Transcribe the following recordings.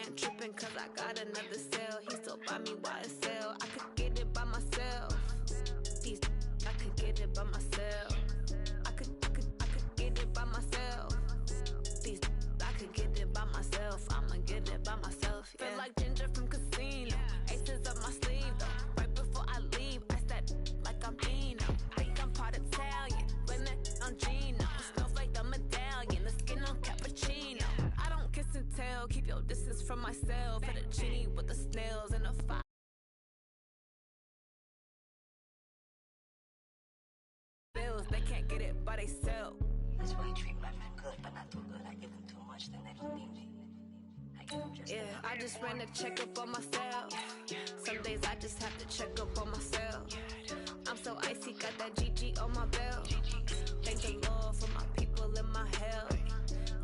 man tripping cause I got another sale. He still buy me YSL. I could get it by myself. I could get it by myself. I could get it by myself. I could get it by myself. I'ma get it by myself. Yeah. Feel like Ginger from Casino. Aces up my sleeve though. Right before I leave, I said like I'm Dino. Think I'm part Italian. Blame that on Gino. Smells like the medallion. The skin on cappuccino. I don't kiss and tell. Keep your distance from myself. Fettuccine with the snails and the fire. They can't get it by themselves. That's why I treat my men good, but not too good. I give them too much, then they don't need me. I give them just enough. I just ran a checkup on myself. Some days I just have to check up on myself. I'm so icy, got that GG on my belt. Thank the Lord for my people in my health.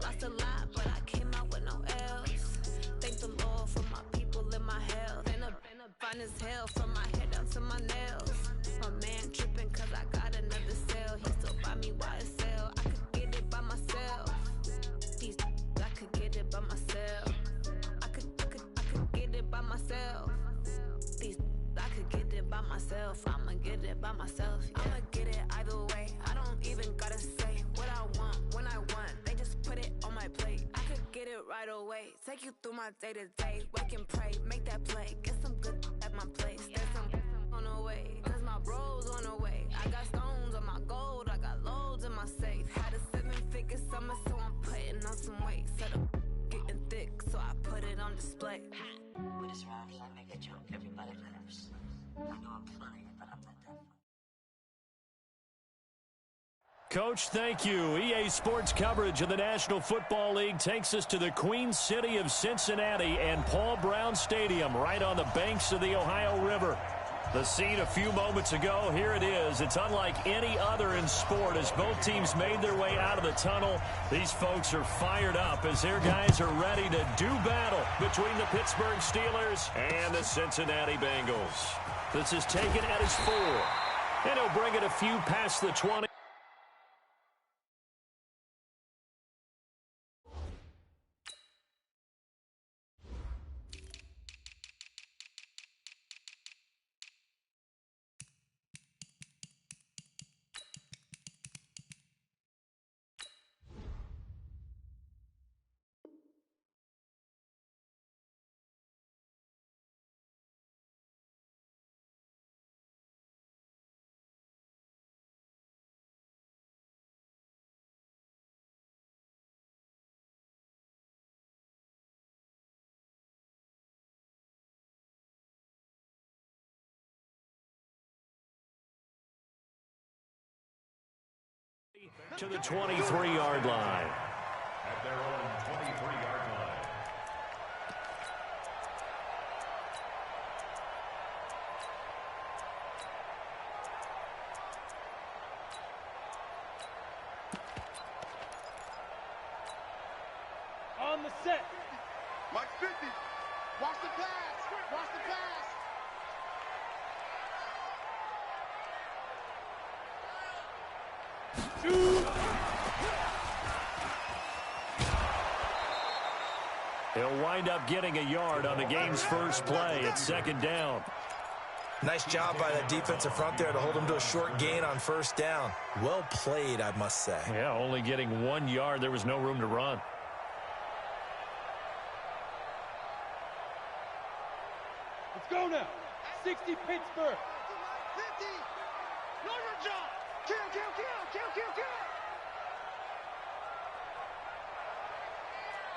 Lost a lot, but I came out with no else. Thank the Lord for my people in my health. And a fine as hell from my head down to my nails. My man tripping cause I got another sale. He still buy me YSL. I could get it by myself. I could get it by myself. I could get it by myself. I could get it by myself. I'ma get it by myself. Yeah. I'ma get it either way. I don't even gotta say what I want when I want. They just put it on my plate. I could get it right away. Take you through my day to day. Wake and pray, make that play. Get some good at my place. There's some on the way. Cause my bro's on the way. I got stones on my gold. I got loads in my safe. Had a 7-figure summer, so I'm putting on some weight. Set up getting thick, so I put it on display. With this rhymes, I make a joke, everybody laughs. I know I'm funny, but I'm not that funny. Coach, thank you. EA Sports coverage of the National Football League takes us to the Queen City of Cincinnati and Paul Brown Stadium right on the banks of the Ohio River. The scene a few moments ago, here it is. It's unlike any other in sport as both teams made their way out of the tunnel. These folks are fired up as their guys are ready to do battle between the Pittsburgh Steelers and the Cincinnati Bengals. This is taken at his 4, and he'll bring it a few past the 20. To the 23-yard line. At their own 23-yard line. On the set. Mike 50. Watch the pass. Watch the pass. He'll wind up getting a yard on the game's first play. It's 2nd down. Nice job by that defensive front there to hold him to a short gain on 1st down. Well played, I must say. Yeah, only getting 1 yard. There was no room to run. Let's go now. 60 Pittsburgh. 50. Normal jump. Kill.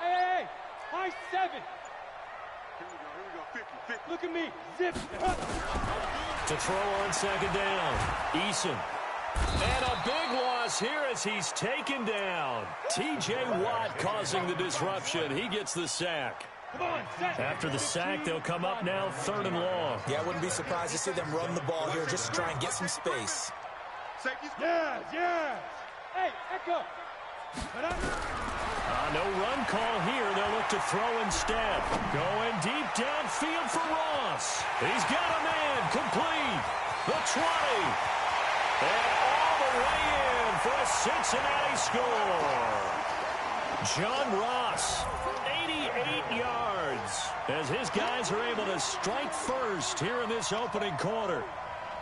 Hey. High 7. Here we go. 50. Look at me. Zip. To throw on 2nd down. Eason. And a big loss here as he's taken down. T.J. Watt causing the disruption. He gets the sack. Come on, set. After the sack, they'll come up now 3rd and long. Yeah, I wouldn't be surprised to see them run the ball here just to try and get some space. Yes. Hey, Echo. No run call here. They'll look to throw instead. Going deep downfield for Ross. He's got a man complete. The 20. And all the way in for a Cincinnati score. John Ross, 88 yards. as his guys are able to strike first here in this opening quarter.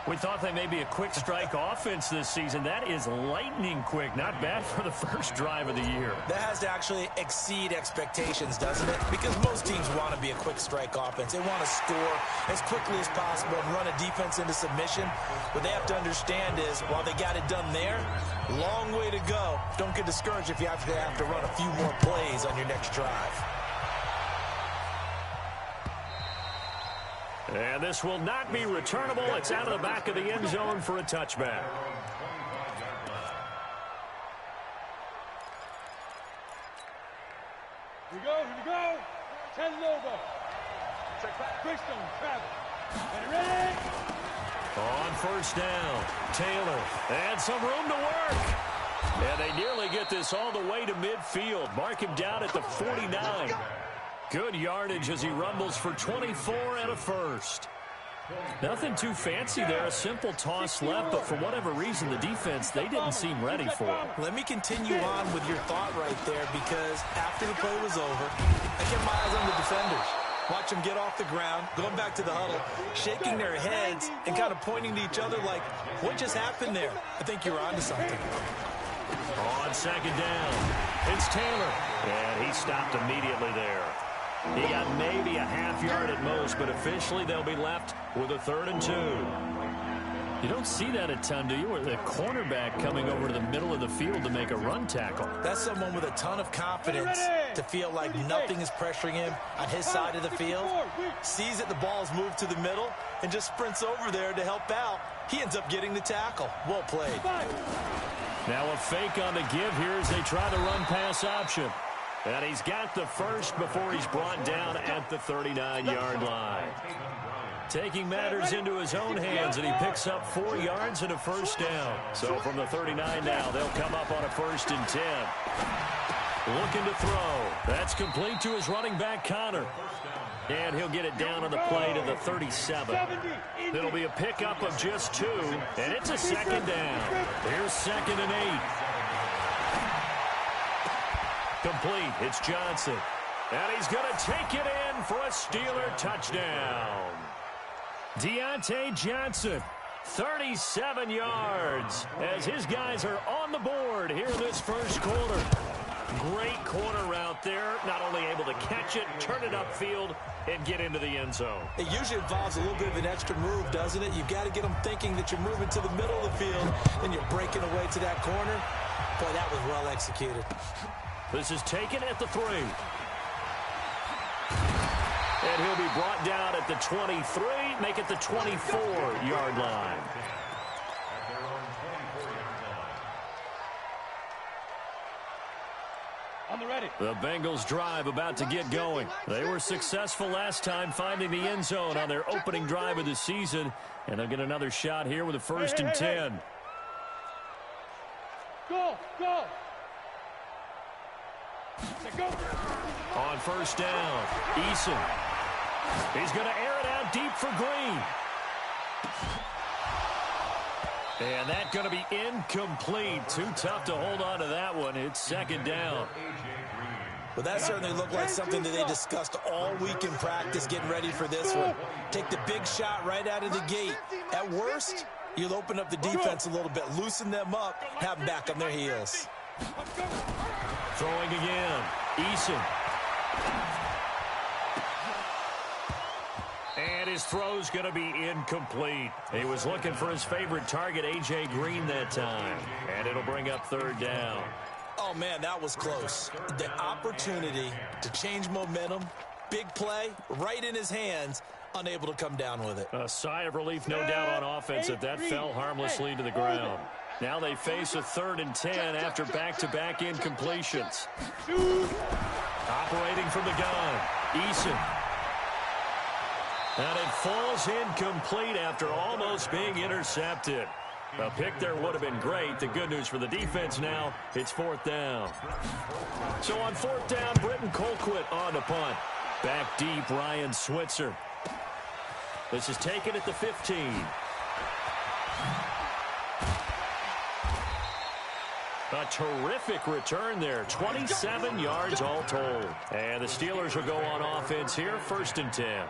We thought they may be a quick strike offense this season. That is lightning quick. Not bad for the first drive of the year. That has to actually exceed expectations, doesn't it? Because most teams want to be a quick strike offense. They want to score as quickly as possible and run a defense into submission. What they have to understand is, while they got it done there, long way to go. Don't get discouraged if you have to run a few more plays on your next drive. And this will not be returnable. It's out of the back of the end zone for a touchback. Here we go. 10 Lobo. Greystone, travel. Get ready. On first down, Taylor. And some room to work. And they nearly get this all the way to midfield. Mark him down at the 49. Good yardage as he rumbles for 24 and a first. Nothing too fancy there. A simple toss left, but for whatever reason, the defense, they didn't seem ready for it. Let me continue on with your thought right there, because after the play was over, I kept my eyes on the defenders. Watch them get off the ground, going back to the huddle, shaking their heads and kind of pointing to each other like, what just happened there? I think you're onto something. On second down, it's Taylor. And he stopped immediately there. He got maybe a half yard at most, but officially they'll be left with a 3rd and 2. You don't see that a ton, do you? Or the cornerback coming over to the middle of the field to make a run tackle. That's someone with a ton of confidence to feel like nothing is pressuring him on his side of the field. Sees that the ball's moved to the middle and just sprints over there to help out. He ends up getting the tackle. Well played. Now a fake on the give here as they try the run-pass option. And he's got the first before he's brought down at the 39-yard line. Taking matters into his own hands, and he picks up 4 yards and a first down. So from the 39 now, they'll come up on a 1st and 10. Looking to throw. That's complete to his running back, Connor. And he'll get it down on the play to the 37. It'll be a pickup of just 2, and it's a 2nd down. Here's 2nd and 8. Complete. It's Johnson. And he's going to take it in for a Steeler touchdown. Deontay Johnson, 37 yards, as his guys are on the board here in this first quarter. Great corner route there. Not only able to catch it, turn it upfield, and get into the end zone. It usually involves a little bit of an extra move, doesn't it? You've got to get them thinking that you're moving to the middle of the field, and you're breaking away to that corner. Boy, that was well executed. This is taken at the 3. And he'll be brought down at the 23, make it the 24-yard line. On the ready. The Bengals drive about to get going. They were successful last time finding the end zone on their opening drive of the season. And they'll get another shot here with a 1st and 10. Go. On first down, Eason. He's going to air it out deep for Green. And that's going to be incomplete. Too tough to hold on to that one. It's 2nd down. Well, that certainly looked like something that they discussed all week in practice getting ready for this one. Take the big shot right out of the gate. At worst, you'll open up the defense a little bit, loosen them up, have them back on their heels. Throwing again, Eason. And his throw's going to be incomplete. He was looking for his favorite target, A.J. Green, that time. And it'll bring up 3rd down. Oh, man, that was close. The opportunity to change momentum, big play, right in his hands, unable to come down with it. A sigh of relief, no doubt, on offense that fell harmlessly to the ground. Now they face a 3rd and 10 after back-to-back incompletions. Operating from the gun, Eason. And it falls incomplete after almost being intercepted. A pick there would have been great. The good news for the defense now, it's 4th down. So on 4th down, Britton Colquitt on the punt. Back deep, Ryan Switzer. This is taken at the 15. A terrific return there. 27 yards all told. And the Steelers will go on offense here, 1st and 10.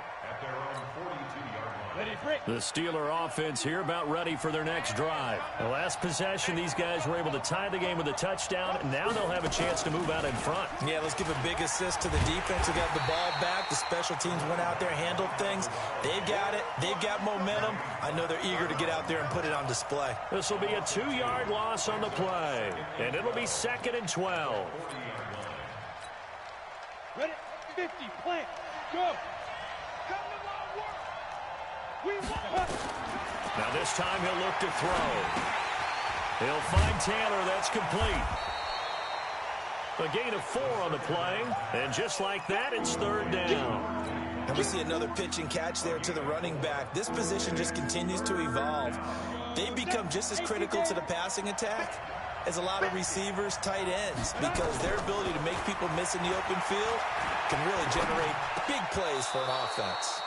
The Steeler offense here about ready for their next drive. The last possession, these guys were able to tie the game with a touchdown, and now they'll have a chance to move out in front. Yeah, let's give a big assist to the defense who got the ball back. The special teams went out there, handled things. They've got it. They've got momentum. I know they're eager to get out there and put it on display. This will be a 2-yard loss on the play, and it'll be 2nd and 12. Ready? 50, plant, go. Now this time he'll look to throw. He'll find Taylor. That's complete. A gain of 4 on the play. And just like that, it's 3rd down. And we see another pitch and catch there to the running back. This position just continues to evolve. They've become just as critical to the passing attack as a lot of receivers, tight ends, because their ability to make people miss in the open field can really generate big plays for an offense.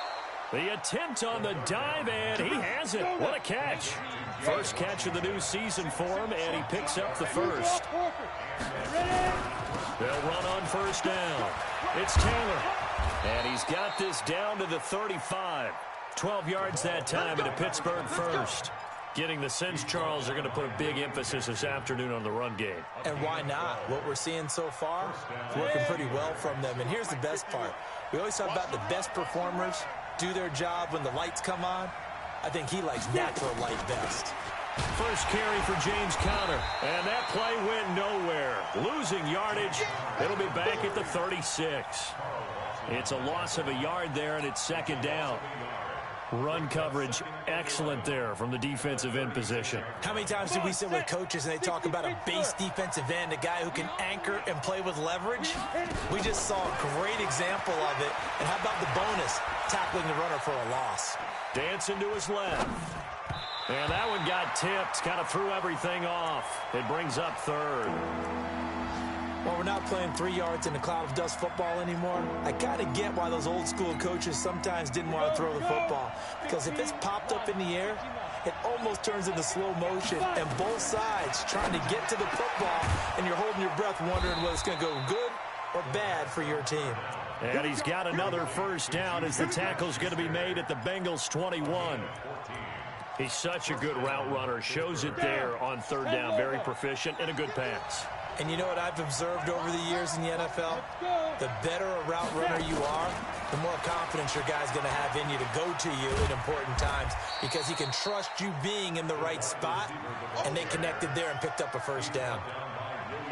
The attempt on the dive, and he has it. What a catch. First catch of the new season for him, and he picks up the first. They'll run on 1st down. It's Taylor. And he's got this down to the 35. 12 yards that time into Pittsburgh first. Getting the sense, Charles, are going to put a big emphasis this afternoon on the run game. And why not? What we're seeing so far is working pretty well from them. And here's the best part. We always talk about the best performers do their job when the lights come on. I think he likes natural light best. First carry for James Conner, and that play went nowhere. Losing yardage. It'll be back at the 36. It's a loss of a yard there, and it's 2nd down. Run coverage excellent there from the defensive end position. How many times do we sit with coaches and they talk about a base defensive end, a guy who can anchor and play with leverage? We just saw a great example of it. And how about the bonus, tackling the runner for a loss? Dancing to his left. And that one got tipped, kind of threw everything off. It brings up 3rd. Well, we're not playing 3 yards in a cloud of dust football anymore. I kind of get why those old school coaches sometimes didn't want to throw the football. Because if it's popped up in the air, it almost turns into slow motion. And both sides trying to get to the football, and you're holding your breath wondering whether it's going to go good or bad for your team. And he's got another 1st down as the tackle's going to be made at the Bengals 21. He's such a good route runner. Shows it there on 3rd down. Very proficient and a good pass. And you know what I've observed over the years in the NFL? The better a route runner you are, the more confidence your guy's going to have in you to go to you in important times because he can trust you being in the right spot, and they connected there and picked up a 1st down.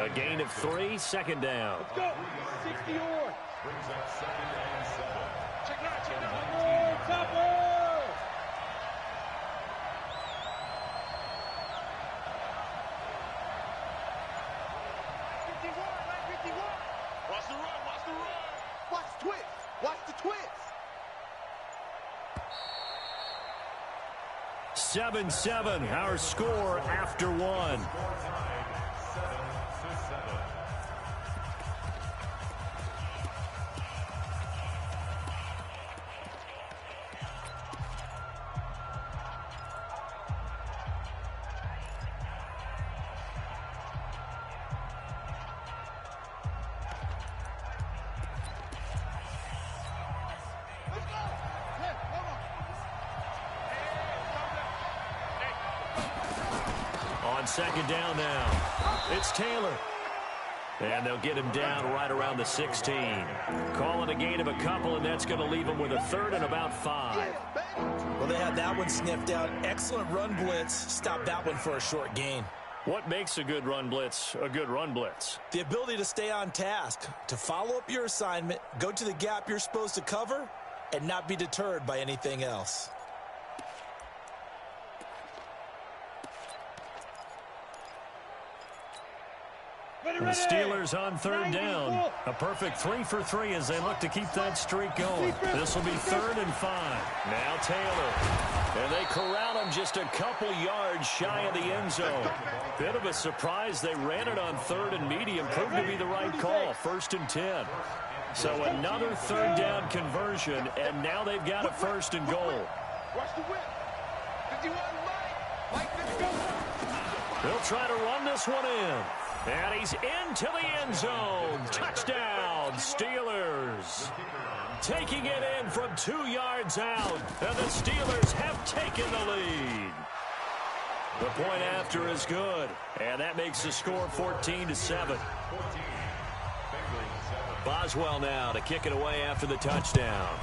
A gain of 3, 2nd down. Let's go. 60 yards. Brings up 2nd and 7. Check it out. Topper. Watch the run, watch the run. Watch the twist, watch the twist. 7-7, our score after 1. On 2nd down now, it's Taylor. And they'll get him down right around the 16. Calling a gain of a couple, and that's going to leave him with a 3rd and about 5. Well, they had that one sniffed out. Excellent run blitz. Stopped that one for a short gain. What makes a good run blitz a good run blitz? The ability to stay on task, to follow up your assignment, go to the gap you're supposed to cover, and not be deterred by anything else. The Steelers on 3rd down. A perfect 3 for 3 as they look to keep that streak going. This will be 3rd and 5. Now Taylor. And they corral him just a couple yards shy of the end zone. Bit of a surprise. They ran it on 3rd and medium. Proved to be the right call. 1st and 10. So another 3rd down conversion. And now they've got a 1st and goal. Watch the whip. 51 Mike. Mike, let's go. They'll try to run this one in. And he's into the end zone. Touchdown, Steelers. Taking it in from 2 yards out. And the Steelers have taken the lead. The point after is good. And that makes the score 14-7. Boswell now to kick it away after the touchdown.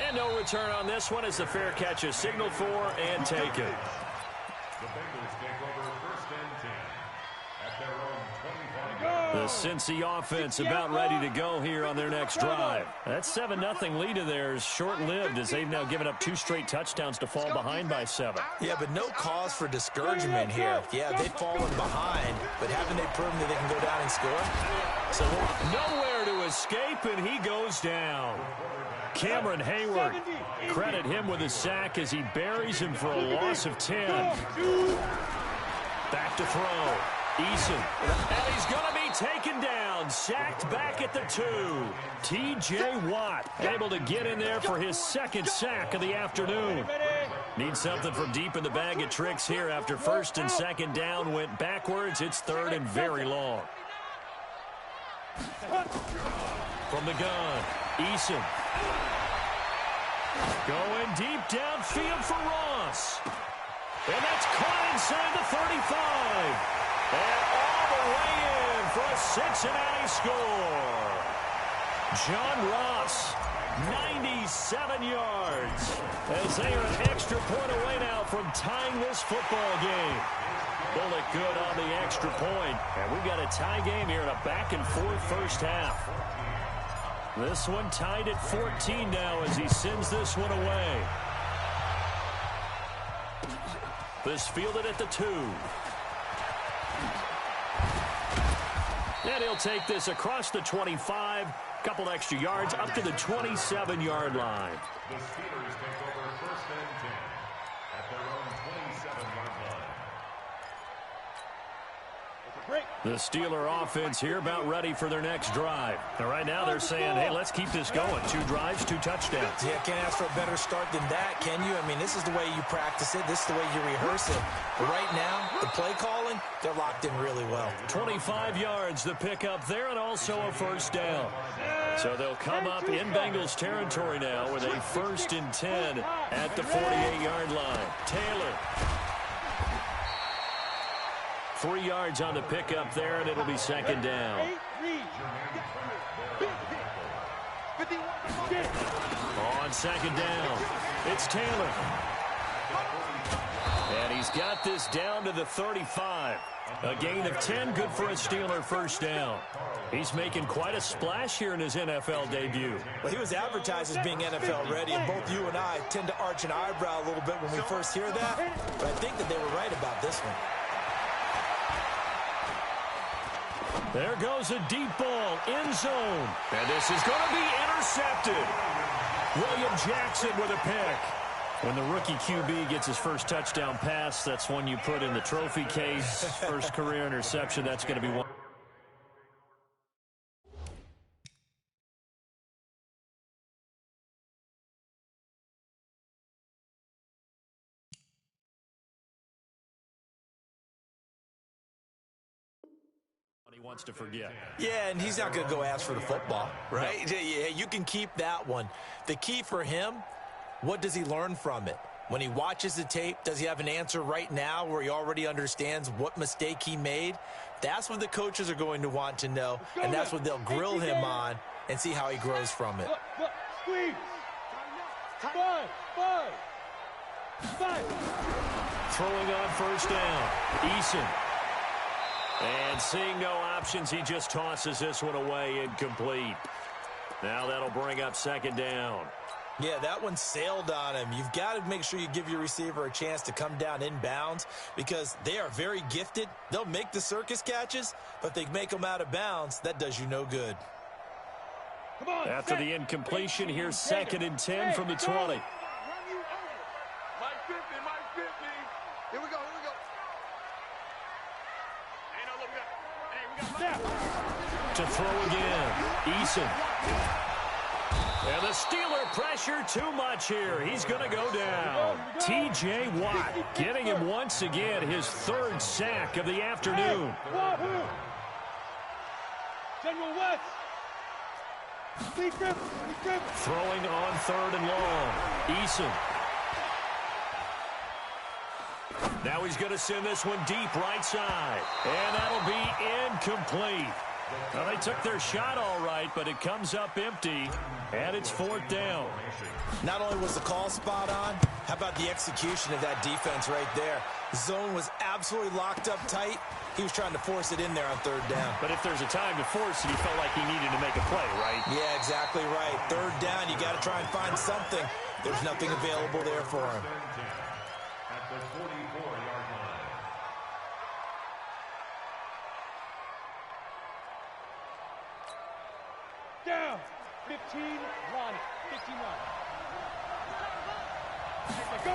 And no return on this one as the fair catch is signaled for and taken. The Bengals take over 1st and 10 at their own 25. The Cincy offense about ready to go here on their next drive. That 7-0 lead of theirs short-lived as they've now given up 2 straight touchdowns to fall behind by 7. Yeah, but no cause for discouragement here. Yeah, they've fallen behind, but haven't they proven that they can go down and score? So nowhere to escape, and he goes down. Cameron Hayward, credit him with a sack as he buries him for a loss of 10. Back to throw. Eason. And he's going to be taken down. Sacked back at the 2. T.J. Watt able to get in there for his 2nd sack of the afternoon. Needs something from deep in the bag of tricks here after 1st and 2nd down went backwards. It's 3rd and very long. From the gun, Eason. Going deep downfield for Ross. And that's caught inside the 35. And all the way in for a Cincinnati score. John Ross, 97 yards. As they are an extra point away now from tying this football game. Pulled it good on the extra point. And we've got a tie game here in a back-and-forth first half. This one tied at 14 now as he sends this one away. This fielded at the 2. And he'll take this across the 25. Couple extra yards up to the 27-yard line. The Steelers take over 1st and 10 at their own 27-yard line. The Steeler offense here about ready for their next drive. Now, right now they're saying, hey, let's keep this going. 2 drives, 2 touchdowns. Yeah, can't ask for a better start than that, can you? I mean, this is the way you practice it. This is the way you rehearse it. But right now, the play calling, they're locked in really well. 25 yards the pickup there and also a 1st down. So they'll come up in Bengals territory now with a 1st and 10 at the 48-yard line. Taylor. 3 yards on the pickup there, and it'll be 2nd down. On 2nd down, it's Taylor. And he's got this down to the 35. A gain of 10, good for a Steeler 1st down. He's making quite a splash here in his NFL debut. Well, he was advertised as being NFL ready, and both you and I tend to arch an eyebrow a little bit when we first hear that. But I think that they were right about this one. There goes a deep ball, end zone. And this is going to be intercepted. William Jackson with a pick. When the rookie QB gets his first touchdown pass, that's one you put in the trophy case. First career interception, that's going to be one. He wants to forget. Yeah, and he's not going to go ask for the football, right? No. Yeah, you can keep that one. The key for him, what does he learn from it? When he watches the tape, does he have an answer right now where he already understands what mistake he made? That's what the coaches are going to want to know, and that's what they'll grill him on and see how he grows from it. Squeeze. 5. Throwing on 1st down. Eason. And seeing no options, he just tosses this one away incomplete. Now that'll bring up 2nd down. Yeah, that one sailed on him. You've got to make sure you give your receiver a chance to come down inbounds because they are very gifted. They'll make the circus catches, but they make them out of bounds. That does you no good. After the incompletion, here's 2nd and 10 from the 20. Mike 50. Here we go. To throw again. Eason. And the Steeler pressure too much here. He's going to go down. T.J. Watt getting him once again his third sack of the afternoon. General West. Throwing on 3rd and long. Eason. Now he's going to send this one deep right side. And that'll be incomplete. Well, they took their shot all right, but it comes up empty, and it's 4th down. Not only was the call spot on, how about the execution of that defense right there? The zone was absolutely locked up tight. He was trying to force it in there on 3rd down. But if there's a time to force it, he felt like he needed to make a play, right? Yeah, exactly right. 3rd down, you got to try and find something. There's nothing available there for him. At the 44-yard line. Down. 15, run. 59. Go.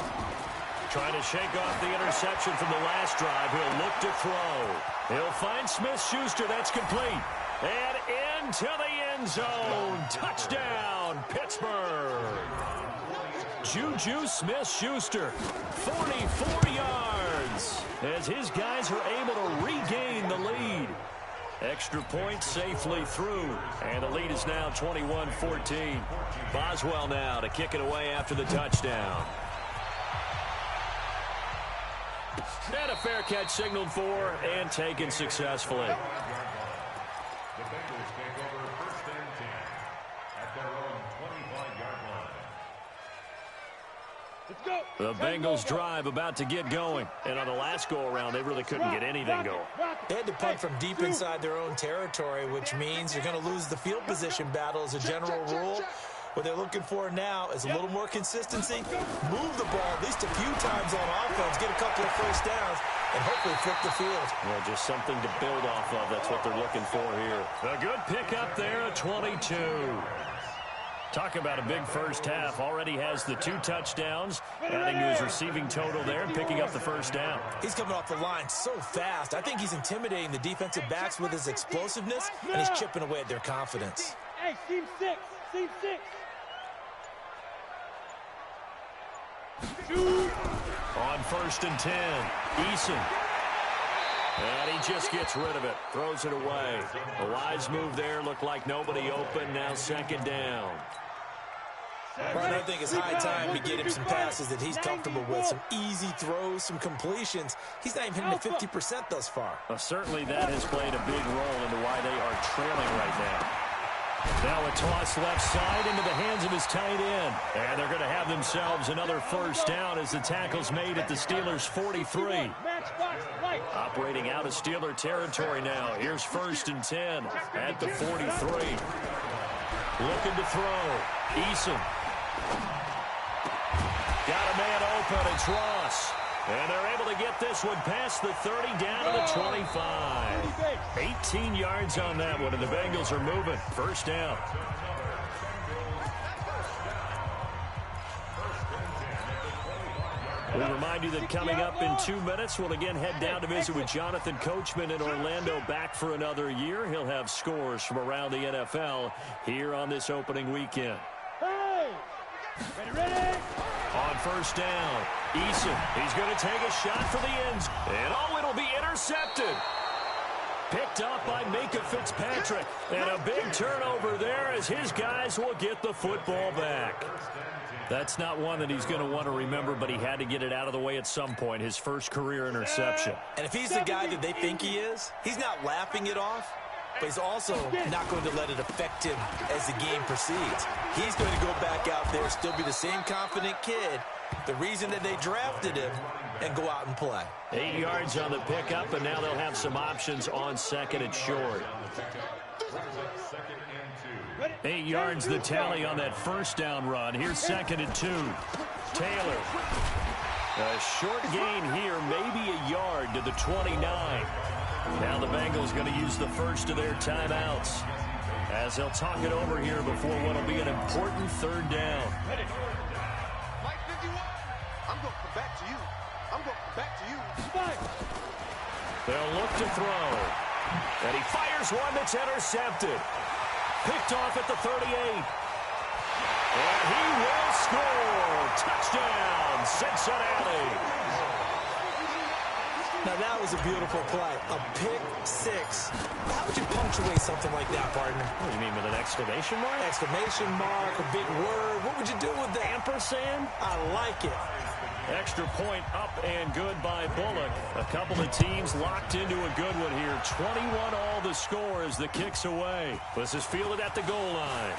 Trying to shake off the interception from the last drive. He'll look to throw. He'll find Smith-Schuster. That's complete. And into the end zone. Touchdown, Pittsburgh. Juju Smith-Schuster, 44 yards, as his guys are able to regain the lead. Extra point safely through, and the lead is now 21-14. Boswell now to kick it away after the touchdown. And a fair catch signaled for and taken successfully. The Bengals take over 1st and 10 at their own 25-yard line. Let's go. The Bengals drive about to get going. And on the last go-around, they really couldn't get anything going. They had to punt from deep inside their own territory, which means you're going to lose the field position battle as a general rule. What they're looking for now is a little more consistency. Move the ball at least a few times on offense, get a couple of first downs, and hopefully flip the field. Well, just something to build off of. That's what they're looking for here. A good pickup there at 22. Talk about a big first half. Already has the 2 touchdowns, adding to his receiving total there and picking up the first down. He's coming off the line so fast. I think he's intimidating the defensive backs with his explosiveness, and he's chipping away at their confidence. Hey, team 6. Team 6. On 1st and 10, Eason. And he just gets rid of it, throws it away. A wise move there, looked like nobody open, now 2nd down. Right, I think it's high time to get him some passes that he's comfortable with, some easy throws, some completions. He's not even hitting the 50% thus far. Well, certainly that has played a big role into why they are trailing right now. Now a toss left side into the hands of his tight end. And they're going to have themselves another first down as the tackle's made at the Steelers' 43. Operating out of Steeler territory now. Here's 1st and 10 at the 43. Looking to throw. Eason. Got a man open. It's Ross. And they're able to get this one past the 30 down to the 25. 18 yards on that one, and the Bengals are moving. First down. We remind you that coming up in 2 minutes, we'll again head down to visit with Jonathan Coachman in Orlando, back for another year. He'll have scores from around the NFL here on this opening weekend. Hey! Ready? On first down, Eason, he's going to take a shot for the ends. And it'll be intercepted. Picked up by Minka Fitzpatrick. And a big turnover there as his guys will get the football back. That's not one that he's going to want to remember, but he had to get it out of the way at some point, his first career interception. And if he's the guy that they think he is, he's not laughing it off, but he's also not going to let it affect him as the game proceeds. He's going to go back out there, still be the same confident kid, the reason that they drafted him, and go out and play. 8 yards on the pickup, and now they'll have some options on 2nd and short. 8 yards the tally on that first down run. Here's 2nd and 2. Taylor. A short gain here, maybe a yard to the 29. Now the Bengals going to use the first of their timeouts as they'll talk it over here before what will be an important 3rd down. Mike 51, I'm going to come back to you. I'm going to come back to you. They'll look to throw. And he fires one that's intercepted. Picked off at the 38. And he will score. Touchdown, Cincinnati. Now, that was a beautiful play. A pick six. How would you punctuate something like that, partner? What do you mean, with an exclamation mark? Exclamation mark, a big word. What would you do with that? Ampersand? I like it. Extra point up and good by Bullock. A couple of teams locked into a good one here. 21 all the score as the kick's away. This is fielded at the goal line.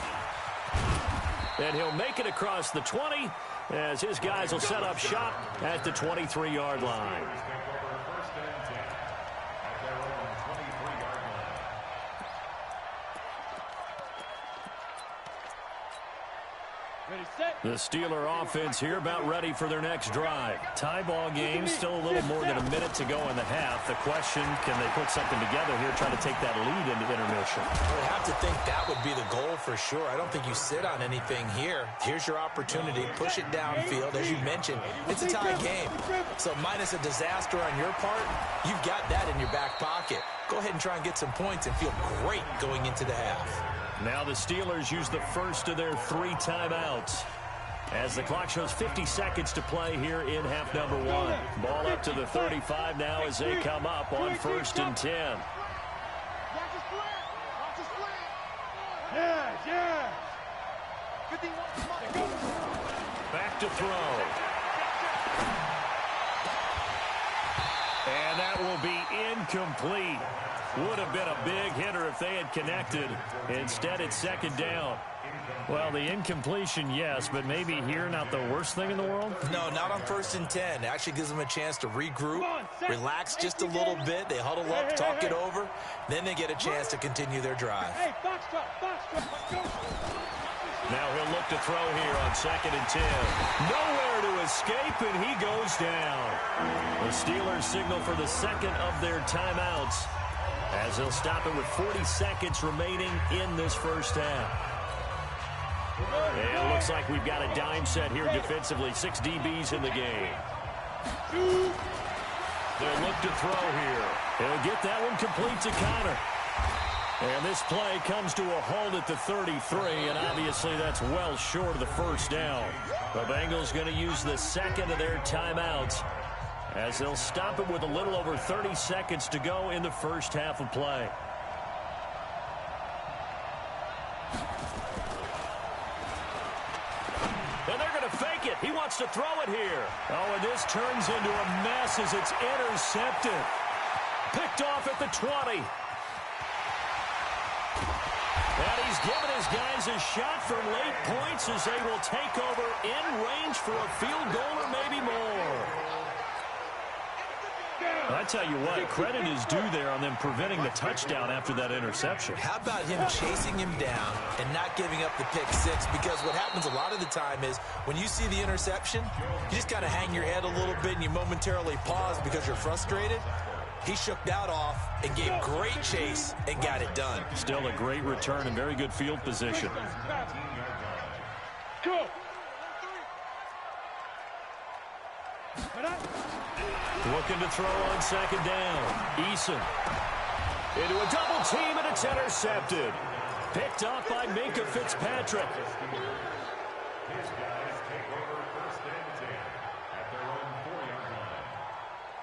And he'll make it across the 20 as his guys will set up shop at the 23-yard line. The Steeler offense here about ready for their next drive. Tie ball game, still a little more than a minute to go in the half. The question, can they put something together here, try to take that lead into intermission? I would have to think that would be the goal for sure. I don't think you sit on anything here. Here's your opportunity. Push it downfield. As you mentioned, it's a tie game. So minus a disaster on your part, you've got that in your back pocket. Go ahead and try and get some points and feel great going into the half. Now the Steelers use the first of their 3 timeouts as the clock shows 50 seconds to play here in half number 1. Ball up to the 35 now as they come up on 1st and 10. Yeah. Back to throw. And that will be incomplete. Would have been a big hitter if they had connected. Instead, it's 2nd down. Well, the incompletion, yes, but maybe here not the worst thing in the world? No, not on 1st and 10. It actually gives them a chance to regroup, relax just a little bit. They huddle up, talk it over. Then they get a chance to continue their drive. Now he'll look to throw here on 2nd and 10. Nowhere to escape, and he goes down. The Steelers signal for the second of their timeouts as they'll stop it with 40 seconds remaining in this first half. And it looks like we've got a dime set here defensively. 6 DBs in the game. They'll look to throw here. He'll get that one complete to Connor. And this play comes to a halt at the 33, and obviously that's well short of the first down. The Bengals going to use the second of their timeouts as they'll stop it with a little over 30 seconds to go in the first half of play. And they're going to fake it. He wants to throw it here. Oh, and this turns into a mess as it's intercepted. Picked off at the 20. And he's given his guys a shot for late points as they will take over in range for a field goal or maybe more. I tell you what, credit is due there on them preventing the touchdown after that interception. How about him chasing him down and not giving up the pick six? Because what happens a lot of the time is when you see the interception, you just kind of hang your head a little bit and you momentarily pause because you're frustrated. He shook that off and gave great chase and got it done. Still a great return and very good field position. Go. Looking to throw on 2nd down. Eason into a double team, and it's intercepted. Picked off by Minkah Fitzpatrick. His guys take over 1st and 10 at their own 4-yard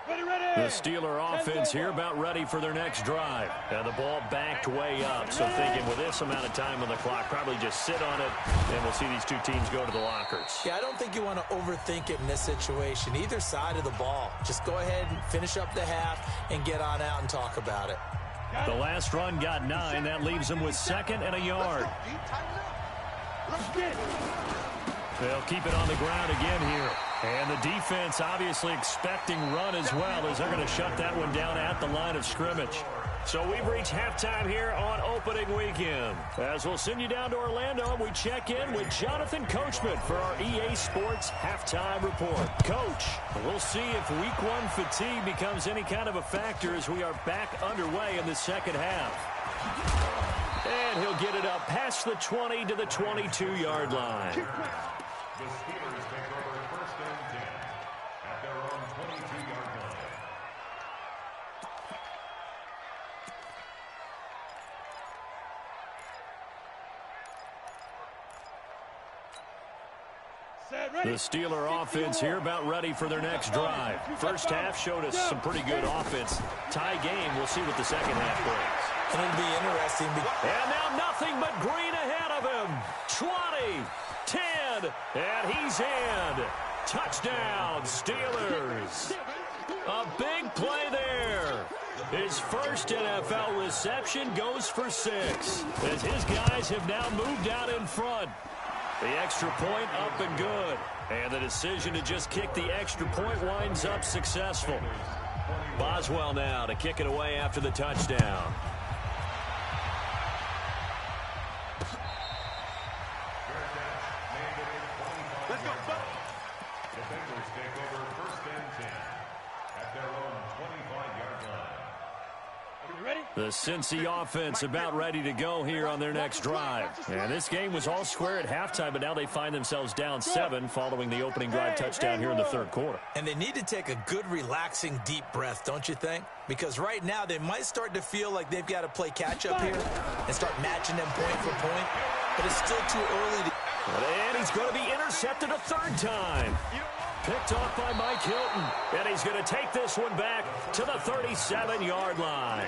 line. The Steeler offense here about ready for their next drive. And the ball backed way up. So thinking with this amount of time on the clock, probably just sit on it, and we'll see these two teams go to the lockers. Yeah, I don't think you want to overthink it in this situation. Either side of the ball. Just go ahead and finish up the half and get on out and talk about it. The last run got 9. That leaves them with 2nd and a yard. They'll keep it on the ground again here. And the defense obviously expecting run as well as they're going to shut that one down at the line of scrimmage. So we've reached halftime here on opening weekend. As we'll send you down to Orlando, we check in with Jonathan Coachman for our EA Sports Halftime Report. Coach, we'll see if Week 1 fatigue becomes any kind of a factor as we are back underway in the second half. And he'll get it up past the 20 to the 22-yard line. The Steelers take over 1st and 10 at their own 22-yard line. The Steeler offense here about ready for their next drive. First half showed us some pretty good offense. Tie game, we'll see what the second half brings. And it'll be interesting. And now nothing but green ahead of him. 20, 10, and he's in. Touchdown, Steelers. A big play there. His first NFL reception goes for 6, as his guys have now moved out in front. The extra point up and good. And the decision to just kick the extra point winds up successful. Boswell now to kick it away after the touchdown. Let's go. The Bengals take over 1st and 10 at their own 25-yard line. You ready? The Cincy offense about ready to go here on their next drive. And this game was all square at halftime, but now they find themselves down 7 following the opening drive touchdown here in the third quarter. And they need to take a good, relaxing, deep breath, don't you think? Because right now they might start to feel like they've got to play catch-up here and start matching them point for point. But it's still too early to... And he's going to be intercepted a third time. Picked off by Mike Hilton. And he's going to take this one back to the 37-yard line.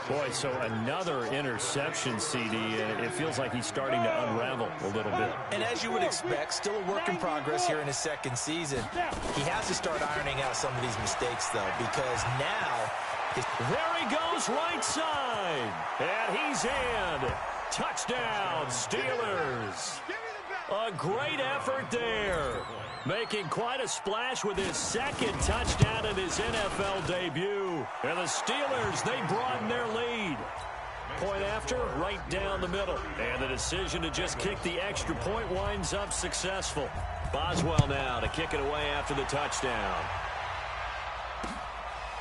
Boy, so another interception, CD. It feels like he's starting to unravel a little bit. And as you would expect, still a work in progress here in his second season. He has to start ironing out some of these mistakes, though, because now... There he goes, right side. And he's in. Touchdown, Steelers. A great effort there. Making quite a splash with his second touchdown in his NFL debut. And the Steelers, they broaden their lead. Point after, right down the middle. And the decision to just kick the extra point winds up successful. Boswell now to kick it away after the touchdown.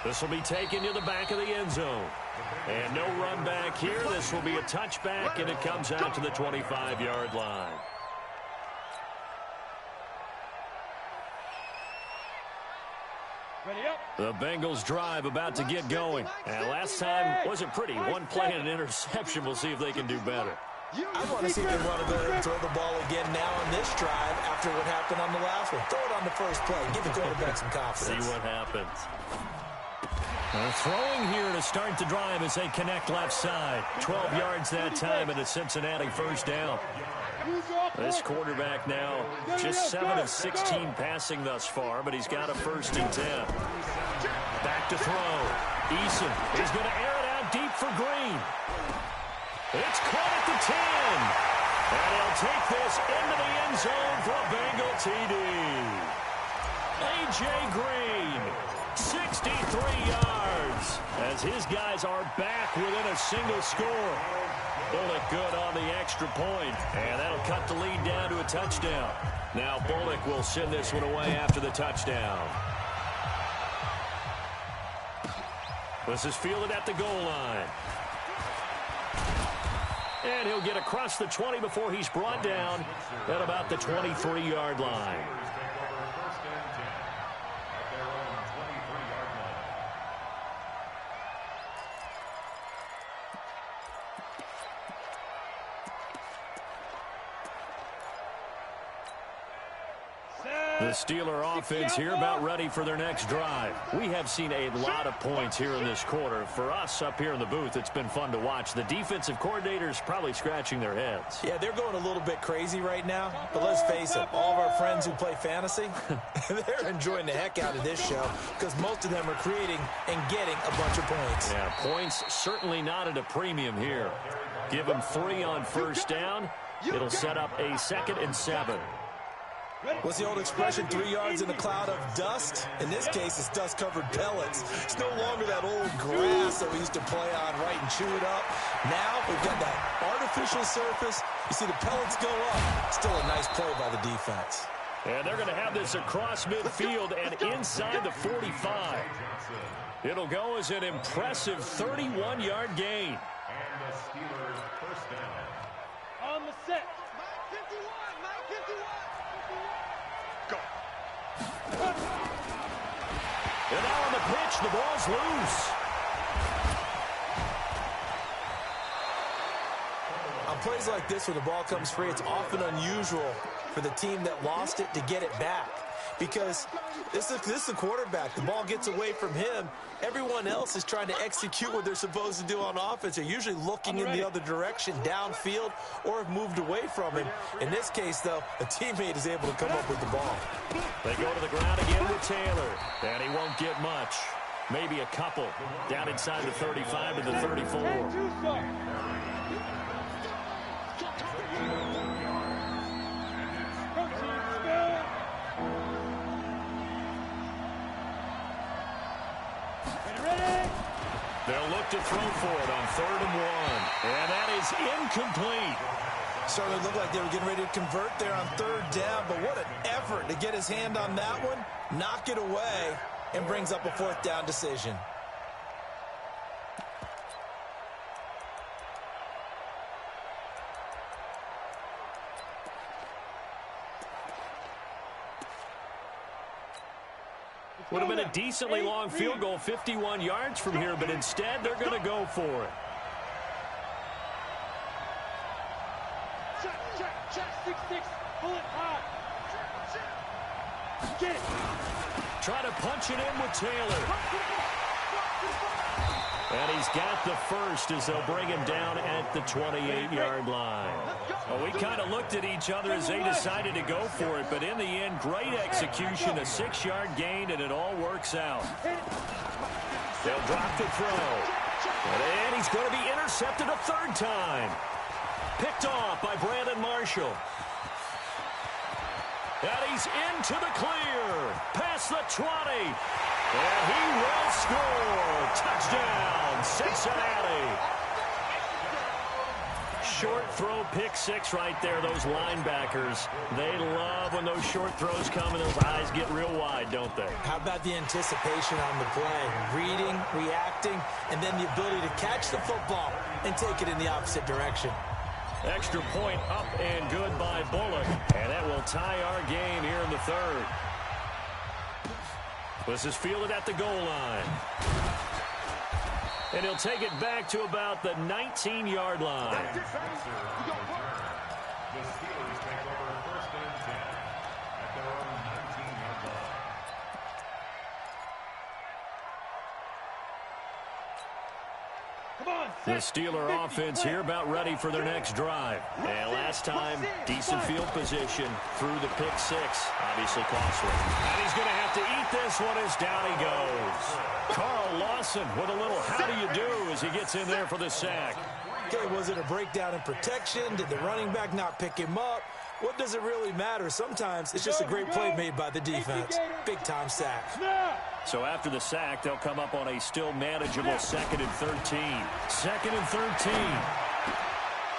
This will be taken to the back of the end zone. And no run back here. This will be a touchback, and it comes out to the 25-yard line. Ready up. The Bengals drive about to get going. And last time wasn't pretty. One play and an interception. We'll see if they can do better. I want to see them run and throw the ball again now on this drive after what happened on the last one. Throw it on the first play. Give the quarterback some confidence. See what happens. Throwing here to start the drive as they connect left side. 12 yards that time and a Cincinnati first down. This quarterback now just 7 of 16 passing thus far, but he's got a 1st and 10. Back to throw. Eason is going to air it out deep for Green. It's caught at the 10. And he'll take this into the end zone for a Bengal TD. A.J. Green, 63 yards, as his guys are back within a single score. Bullock good on the extra point, and that'll cut the lead down to a touchdown. Now Bullock will send this one away after the touchdown. This is fielded at the goal line. And he'll get across the 20 before he's brought down at about the 23-yard line. The Steeler offense here about ready for their next drive. We have seen a lot of points here in this quarter. For us up here in the booth, it's been fun to watch. The defensive coordinators probably scratching their heads. Yeah, they're going a little bit crazy right now. But let's face it, all of our friends who play fantasy, they're enjoying the heck out of this show because most of them are creating and getting a bunch of points. Yeah, points certainly not at a premium here. Give them 3 on first down. It'll set up a 2nd and 7. What's the old expression, 3 yards in a cloud of dust? In this case, it's dust-covered pellets. It's no longer that old grass that we used to play on, right, and chew it up. Now we've got that artificial surface. You see the pellets go up. Still a nice play by the defense. And they're going to have this across midfield and inside the 45. It'll go as an impressive 31-yard gain. And the Steelers first down. On the set. And now on the pitch, the ball's loose. I'm plays like this where the ball comes free, it's often unusual for the team that lost it to get it back. Because this is a quarterback. The ball gets away from him. Everyone else is trying to execute what they're supposed to do on offense. They're usually looking in the other direction, downfield, or have moved away from him. In this case, though, a teammate is able to come up with the ball. They go to the ground again with Taylor, and he won't get much. Maybe a couple. Down inside the 35 to the 34. They'll look to throw for it on 3rd and 1. And that is incomplete. Certainly looked like they were getting ready to convert there on 3rd down, but what an effort to get his hand on that one, knock it away, and brings up a 4th down decision. Would have been a decently long field goal, 51 yards from here, but instead they're going to go for it. Check, 6-6, pull it hard. Get it. Try to punch it in with Taylor. And he's got the first as they'll bring him down at the 28-yard line. Well, we kind of looked at each other as they decided to go for it, but in the end, great execution, a 6-yard gain, and it all works out. They'll drop the throw. And he's going to be intercepted a 3rd time. Picked off by Brandon Marshall. And he's into the clear. Past the 20. And he will score. Touchdown, Cincinnati. Short throw, pick 6 right there. Those linebackers, they love when those short throws come and those eyes get real wide, don't they? How about the anticipation on the play? Reading, reacting, and then the ability to catch the football and take it in the opposite direction. Extra point up and good by Bullock. And that will tie our game here in the 3rd. This is fielded at the goal line. And he'll take it back to about the 19-yard line. The Steelers take over 1st and 10 at their own 19-yard line. The Steeler offense here about ready for their next drive. And last time, decent field position through the pick 6. Obviously costly. And he's going to have to eat this one as down he goes. Carl Lawson with a little how do you do as he gets in there for the sack. Okay, was it a breakdown in protection? Did the running back not pick him up? What does it really matter? Sometimes it's just a great play made by the defense. Big-time sack. So after the sack, they'll come up on a still manageable 2nd and 13. 2nd and 13.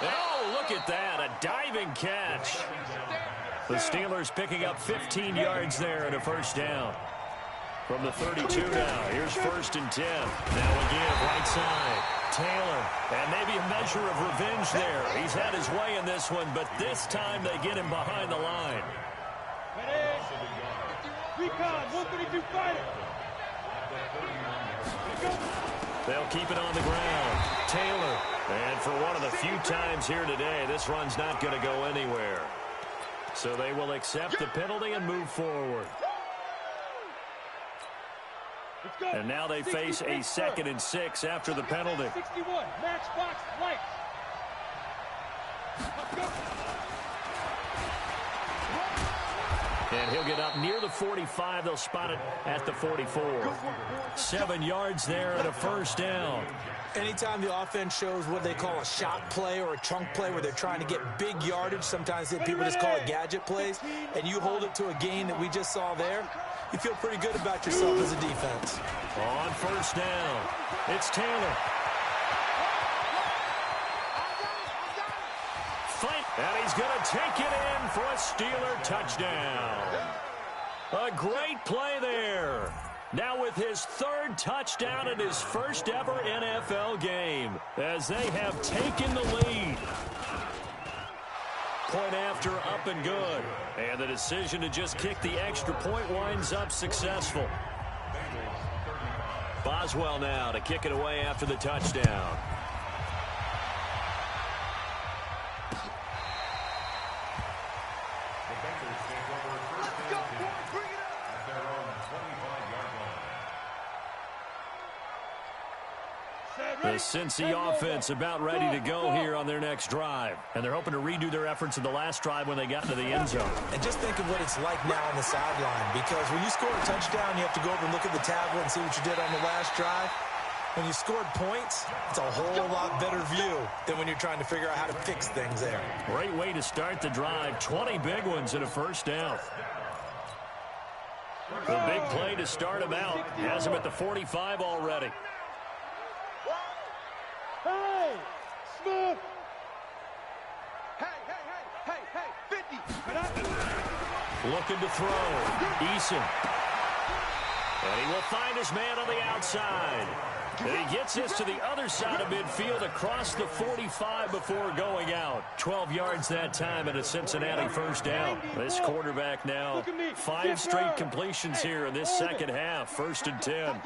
Oh, look at that. A diving catch. The Steelers picking up 15 yards there and a 1st down. From the 32 now. Here's 1st and 10. Now again, right side. Taylor. And maybe a measure of revenge there. He's had his way in this one, but this time they get him behind the line. Recon, 132 fighter. They'll keep it on the ground. Taylor. And for one of the few times here today, this run's not going to go anywhere. So they will accept the penalty and move forward. And now they face a 2nd and 6 after the penalty. 61, matchbox light. And he'll get up near the 45. They'll spot it at the 44. 7 yards there and a 1st down. Anytime the offense shows what they call a shot play or a chunk play where they're trying to get big yardage, sometimes people just call it gadget plays, and you hold it to a gain that we just saw there, you feel pretty good about yourself as a defense. On 1st down, it's Taylor. Fight, and he's going to take it in for a Steeler touchdown. A great play there. Now with his 3rd touchdown in his 1st ever NFL game, as they have taken the lead. Point after, up and good. And the decision to just kick the extra point winds up successful. Boswell now to kick it away after the touchdown. The Cincy offense about ready to go here on their next drive. And they're hoping to redo their efforts in the last drive when they got into the end zone. And just think of what it's like now on the sideline, because when you score a touchdown, you have to go over and look at the tablet and see what you did on the last drive. When you scored points, it's a whole lot better view than when you're trying to figure out how to fix things there. Great way to start the drive. 20 big ones and a first down. The big play to start him out. Has him at the 45 already. Hey, Smith. Hey, 50. Looking to throw. Eason. And he will find his man on the outside. And he gets this to the other side of midfield across the 45 before going out. 12 yards that time and a Cincinnati first down. This quarterback now 5 straight completions here in this second half. 1st and 10.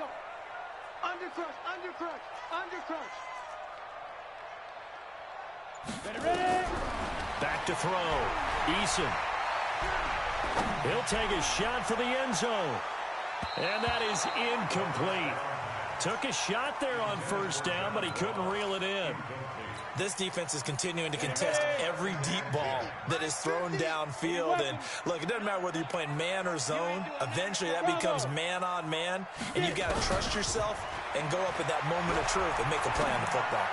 Ready? Back to throw. Eason. He'll take a shot for the end zone. And that is incomplete. Took a shot there on first down, but he couldn't reel it in. This defense is continuing to contest every deep ball that is thrown downfield. And, look, it doesn't matter whether you're playing man or zone. Eventually, that becomes man-on-man, and you've got to trust yourself and go up at that moment of truth and make a play on the football.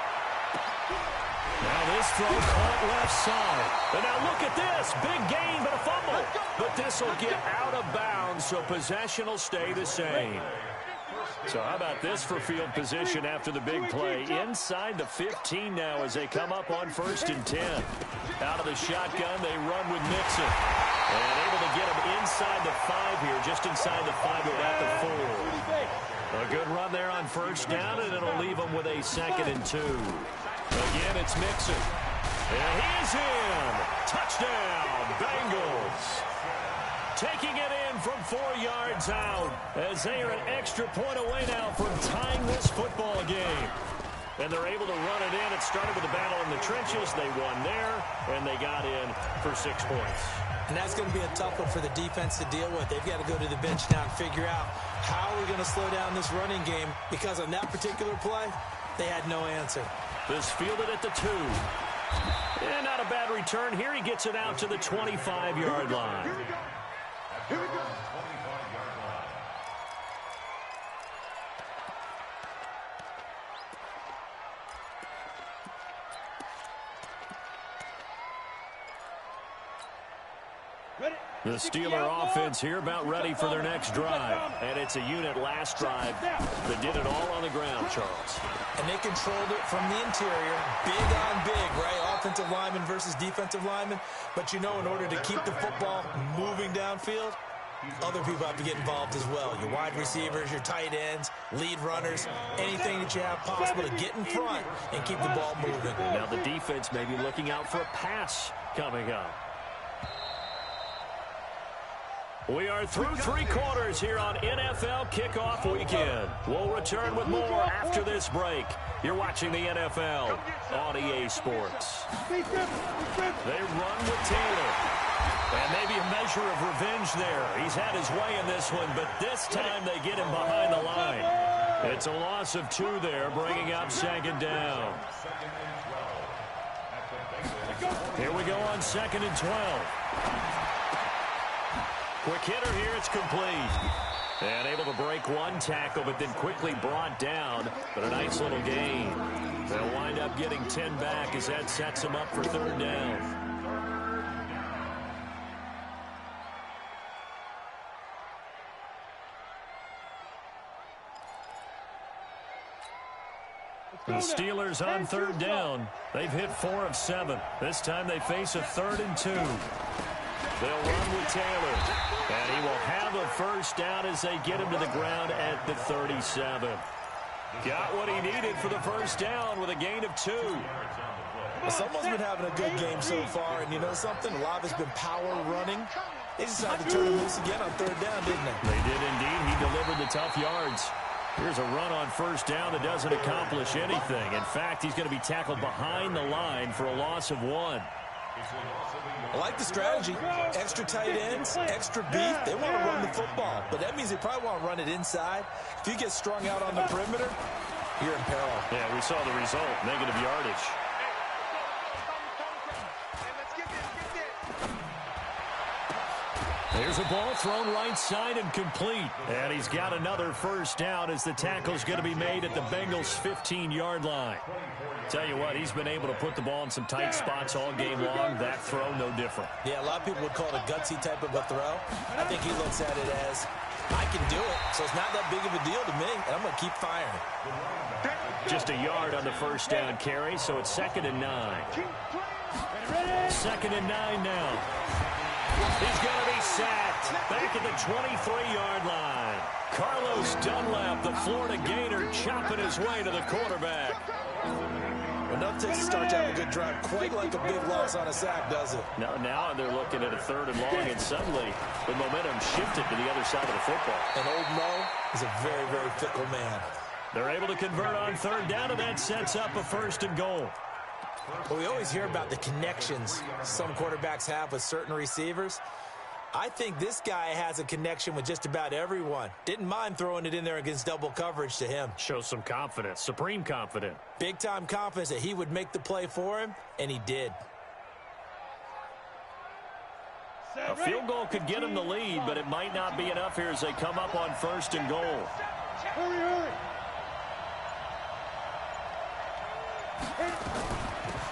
Now this throw caught left side. And now look at this. Big gain, but a fumble. But this will get out of bounds, so possession will stay the same. So how about this for field position after the big play? Inside the 15 now as they come up on 1st and 10. Out of the shotgun, they run with Mixon. And able to get him inside the 5 here, just inside the 5 at the 4. A good run there on first down, and it'll leave them with a 2nd and 2. Again, it's Mixon. And he's in. Touchdown, Bengals. Taking it in from 4 yards out as they are an extra point away now from tying this football game. And they're able to run it in. It started with a battle in the trenches. They won there, and they got in for 6 points. And that's going to be a tough one for the defense to deal with. They've got to go to the bench now and figure out how are we going to slow down this running game, because on that particular play, they had no answer. This fielded at the 2. And not a bad return here. He gets it out to the 25-yard line. Here we go. 25-yard line. The Steeler offense here about ready for their next drive. And it's a unit last drive that did it all on the ground, Charles. And they controlled it from the interior. Big on big, right? Offensive lineman versus defensive lineman. But you know, in order to keep the football moving downfield, other people have to get involved as well. Your wide receivers, your tight ends, lead runners, anything that you have possible to get in front and keep the ball moving. Now the defense may be looking out for a pass coming up. We are through 3 quarters here on NFL Kickoff Weekend. We'll return with more after this break. You're watching the NFL on EA Sports. They run with Taylor. And maybe a measure of revenge there. He's had his way in this one, but this time they get him behind the line. It's a loss of 2 there, bringing up 2nd down. Here we go on 2nd and 12. Quick hitter here, it's complete. And able to break 1 tackle, but then quickly brought down. But a nice little gain. They'll wind up getting 10 back as that sets them up for 3rd down. The Steelers on 3rd down. They've hit 4 of 7. This time they face a 3rd and 2. They'll run with Taylor. And he will have a first down as they get him to the ground at the 37. Got what he needed for the first down with a gain of 2. Well, someone's been having a good game so far, and you know something? A lot of it's been power running. They decided to turn him loose again on 3rd down, didn't they? They did indeed. He delivered the tough yards. Here's a run on first down that doesn't accomplish anything. In fact, he's going to be tackled behind the line for a loss of 1. I like the strategy. Extra tight ends, extra beef. They want to run the football, but that means they probably want to run it inside. If you get strung out on the perimeter, you're in peril. Yeah, we saw the result, negative yardage. There's a ball thrown right side and complete. And he's got another first down as the tackle's going to be made at the Bengals' 15-yard line. Tell you what, he's been able to put the ball in some tight spots all game long. That throw, no different. Yeah, a lot of people would call it a gutsy type of a throw. I think he looks at it as, I can do it, so it's not that big of a deal to me, and I'm going to keep firing. Just a yard on the first down carry, so it's 2nd and 9. 2nd and 9 now. He's going to be sacked back at the 23-yard line. Carlos Dunlap, the Florida Gator, chopping his way to the quarterback. Enough takes to start to have a good drive, quite like a big loss on a sack, does it? No, now they're looking at a 3rd and long, and suddenly the momentum shifted to the other side of the football. And old Mo is a very, very fickle man. They're able to convert on 3rd down, and that sets up a 1st and goal. Well, we always hear about the connections some quarterbacks have with certain receivers. I think this guy has a connection with just about everyone. Didn't mind throwing it in there against double coverage to him. Shows some confidence, supreme confidence. Big-time confidence that he would make the play for him, and he did. A field goal could get him the lead, but it might not be enough here as they come up on 1st and goal. Hurry, hurry.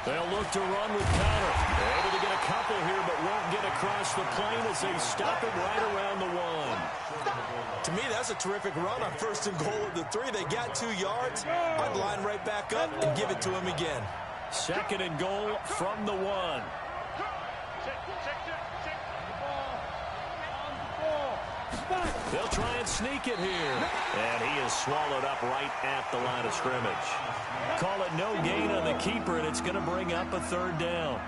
They'll look to run with Connor. They're able to get a couple here, but won't get across the plane as they stop it right around the 1. To me, that's a terrific run on 1st and goal at the 3. They got 2 yards. I'd line right back up and give it to him again. 2nd and goal from the 1. They'll try and sneak it here. And he is swallowed up right at the line of scrimmage. Call it no gain on the keeper, and it's going to bring up a 3rd down.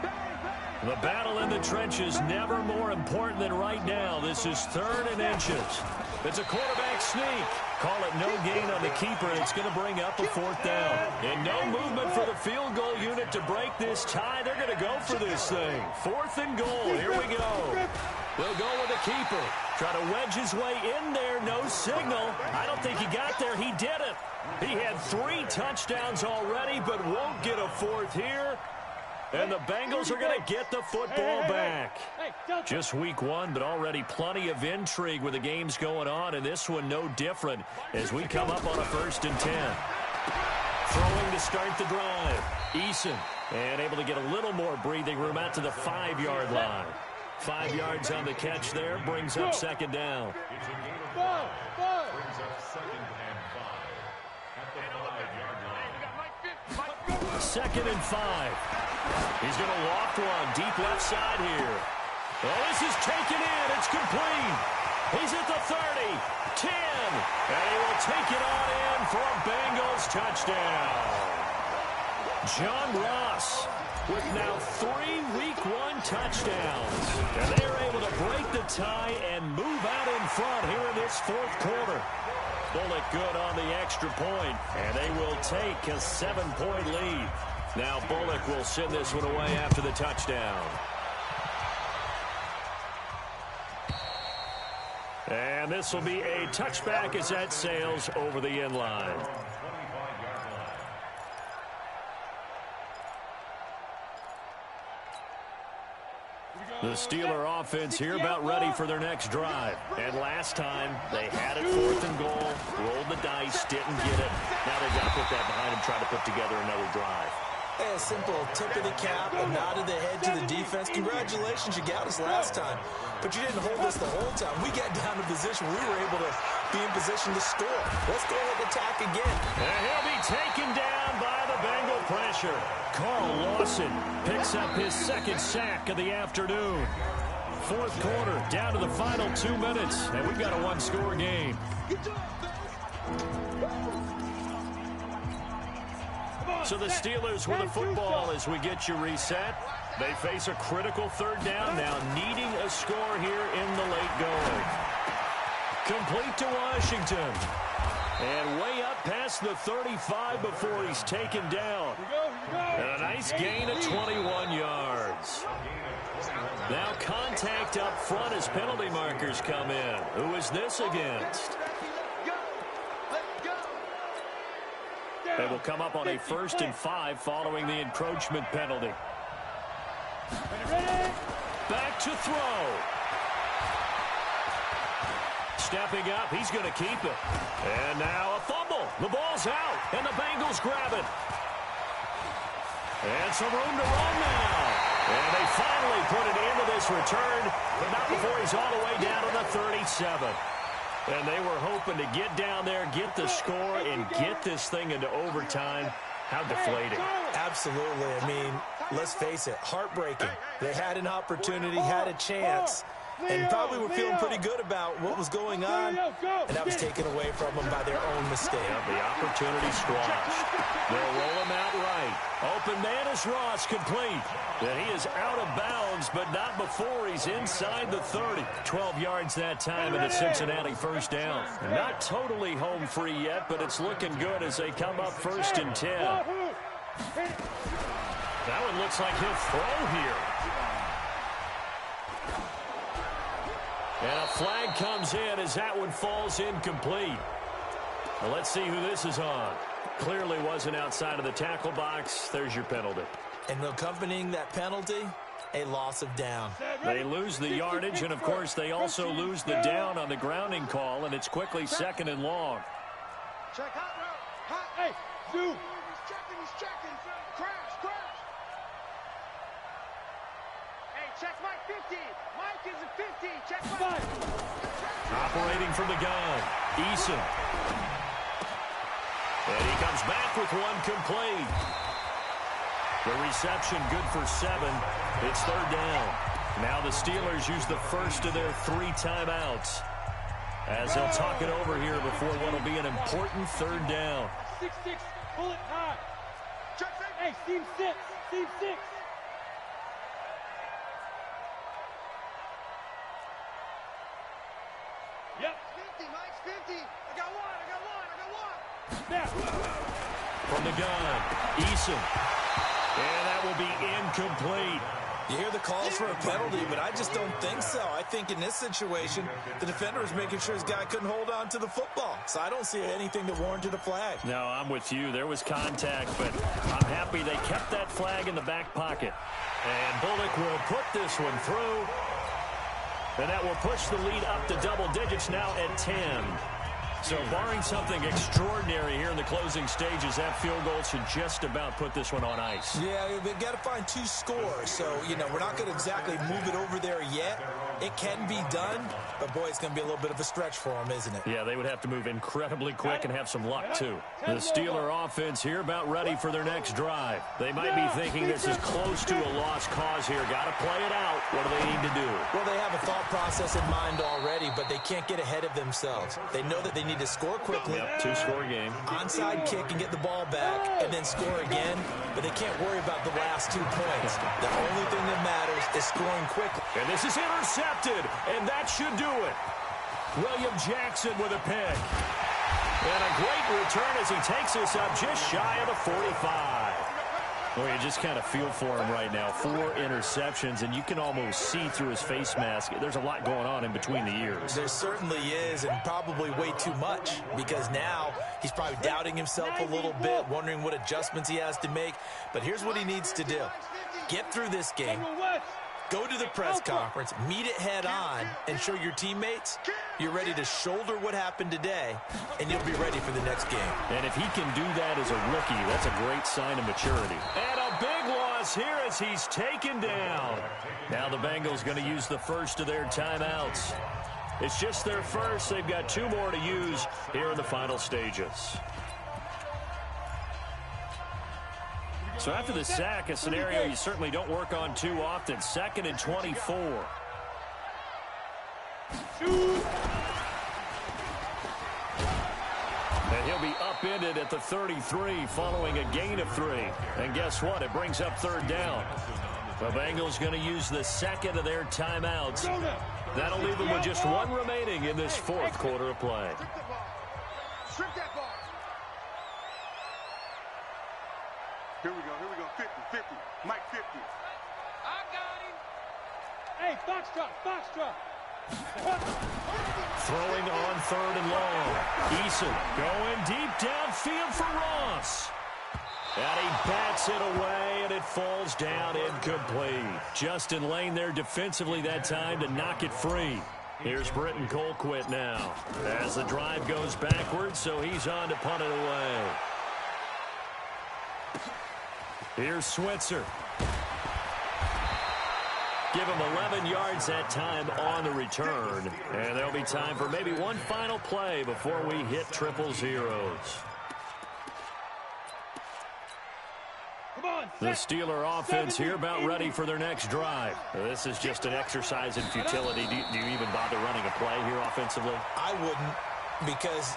The battle in the trenches never more important than right now. This is 3rd and inches. It's a quarterback sneak. Call it no gain on the keeper, and it's going to bring up a 4th down. And no movement for the field goal unit to break this tie. They're going to go for this thing. 4th and goal. Here we go. They'll go with the keeper. Try to wedge his way in there. No signal. I don't think he got there. He didn't. He had 3 touchdowns already, but won't get a 4th here. And the Bengals are going to get the football back. Just week 1, but already plenty of intrigue with the games going on, and this one no different as we come up on a 1st and 10. Throwing to start the drive. Eason, and able to get a little more breathing room out to the 5-yard line. 5 yards on the catch there, brings up 2nd down. It's a gain of 5. Brings up 2nd and 5 at the 5-yard line. 2nd and 5. He's going to loft one deep left side here. Oh, this is taken in. It's complete. He's at the 30, 10, and he will take it on in for a Bengals touchdown. John Ross with now 3 Week 1 touchdowns. And they're able to break the tie and move out in front here in this 4th quarter. Bullock good on the extra point, and they will take a 7-point lead. Now Bullock will send this one away after the touchdown. And this will be a touchback as that sails over the end line. The Steeler offense here about ready for their next drive. And last time, they had it 4th and goal, rolled the dice, didn't get it. Now they've got to put that behind them, try to put together another drive. Hey, a simple tip of the cap, a nod of the head to the defense. Congratulations, you got us last time. But you didn't hold us the whole time. We got down to position. We were able to be in position to score. Let's go ahead and attack again. And he'll be taken down by the Bengal pressure. Carl Lawson picks up his 2nd sack of the afternoon. 4th quarter, down to the final 2 minutes, and we've got a 1-score game. So the Steelers with the football as we get you reset. They face a critical 3rd down now, needing a score here in the late going. Complete to Washington. And way up past the 35 before he's taken down. And a nice gain of 21 yards. Now contact up front as penalty markers come in. Who is this against? They will come up on a 1st and 5 following the encroachment penalty. Back to throw. Stepping up, he's going to keep it. And now a fumble. The ball's out, and the Bengals grab it. And some room to run now. And they finally put it into this return, but not before he's all the way down to the 37. And they were hoping to get down there, get the score, and get this thing into overtime. How deflating. Absolutely. I mean, let's face it, heartbreaking. They had an opportunity, had a chance, and probably were feeling pretty good about what was going on, and that was taken away from them by their own mistake. Yeah, the opportunity squashed. They'll roll him out right. Open man is Ross, complete. And he is out of bounds, but not before he's inside the 30. 12 yards that time, and a Cincinnati 1st down. Not totally home free yet, but it's looking good as they come up 1st and 10. That one looks like he'll throw here. And a flag comes in as that one falls incomplete. Well, let's see who this is on. Clearly wasn't outside of the tackle box. There's your penalty. And accompanying that penalty, a loss of down. They lose the yardage, and, of course, they also lose the down on the grounding call, and it's quickly 2nd and long. Check hot route. Hot. Hey, shoot. He's checking. Crash. Hey, check Mike 50. Mike is a 50. Check Mike. Operating from the gun, Eason. And he comes back with one complete. The reception good for 7. It's 3rd down. Now the Steelers use the first of their 3 timeouts as they'll talk it over here before what will be an important 3rd down. 6-6, pull it high. Hey, team 6. Yep. 50, Mike's 50. I got one. Snap. From the gun, Eason. And that will be incomplete. You hear the calls for a penalty, but I just don't think so. I think in this situation, the defender was making sure his guy couldn't hold on to the football. So I don't see anything that warranted a flag. No, I'm with you. There was contact, but I'm happy they kept that flag in the back pocket. And Bullock will put this one through. And that will push the lead up to double digits now at 10. So barring something extraordinary here in the closing stages, that field goal should just about put this one on ice. Yeah, they've got to find 2 scores. So, we're not going to exactly move it over there yet. It can be done, but, boy, it's going to be a little bit of a stretch for them, isn't it? Yeah, they would have to move incredibly quick and have some luck, too. The Steeler offense here about ready for their next drive. They might be thinking this is close to a lost cause here. Got to play it out. What do they need to do? Well, they have a thought process in mind already, but they can't get ahead of themselves. They know that they need to score quickly. Yep, 2-score game. Onside kick and get the ball back and then score again, but they can't worry about the last 2 points. The only thing that matters is scoring quickly. And this is intercepted, and that should do it. William Jackson with a pick. And a great return as he takes us up just shy of the 45. Well, you just kind of feel for him right now. 4 interceptions, and you can almost see through his face mask. There's a lot going on in between the ears. There certainly is, and probably way too much, because now he's probably doubting himself a little bit, wondering what adjustments he has to make. But here's what he needs to do. Get through this game. Go to the press conference, meet it head on, and show your teammates you're ready to shoulder what happened today, and you'll be ready for the next game. And if he can do that as a rookie, that's a great sign of maturity. And a big loss here as he's taken down. Now the Bengals going to use the first of their timeouts. It's just their first. They've got 2 more to use here in the final stages. So after the sack, a scenario you certainly don't work on too often. 2nd and 24. And he'll be upended at the 33 following a gain of 3. And guess what? It brings up 3rd down. The Bengals going to use the 2nd of their timeouts. That'll leave them with just 1 remaining in this 4th quarter of play. Strip that ball. Here we go. 50. Mike 50. I got him. Hey, Foxtrot. Throwing on 3rd and long. Eason going deep downfield for Ross. And he bats it away, and it falls down incomplete. Justin Lane there defensively that time to knock it free. Here's Britton Colquitt now as the drive goes backwards, so he's on to punt it away. Here's Switzer. Give him 11 yards that time on the return. And there'll be time for maybe one final play before we hit triple zeros. The Steeler offense here about ready for their next drive. This is just an exercise in futility. Do you even bother running a play here offensively? I wouldn't, because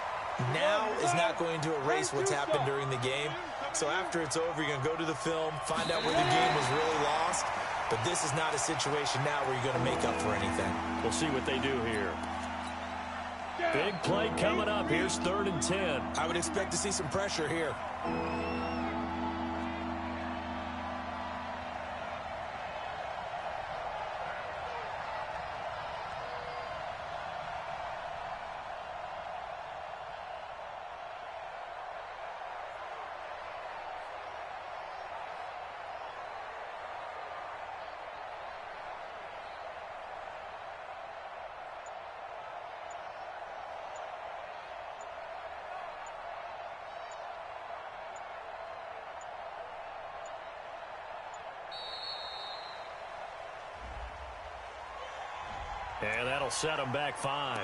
now is not going to erase what's happened during the game. So after it's over, you're going to go to the film, find out where the game was really lost. But this is not a situation now where you're going to make up for anything. We'll see what they do here. Big play coming up. Here's 3rd and 10. I would expect to see some pressure here. And that'll set him back 5.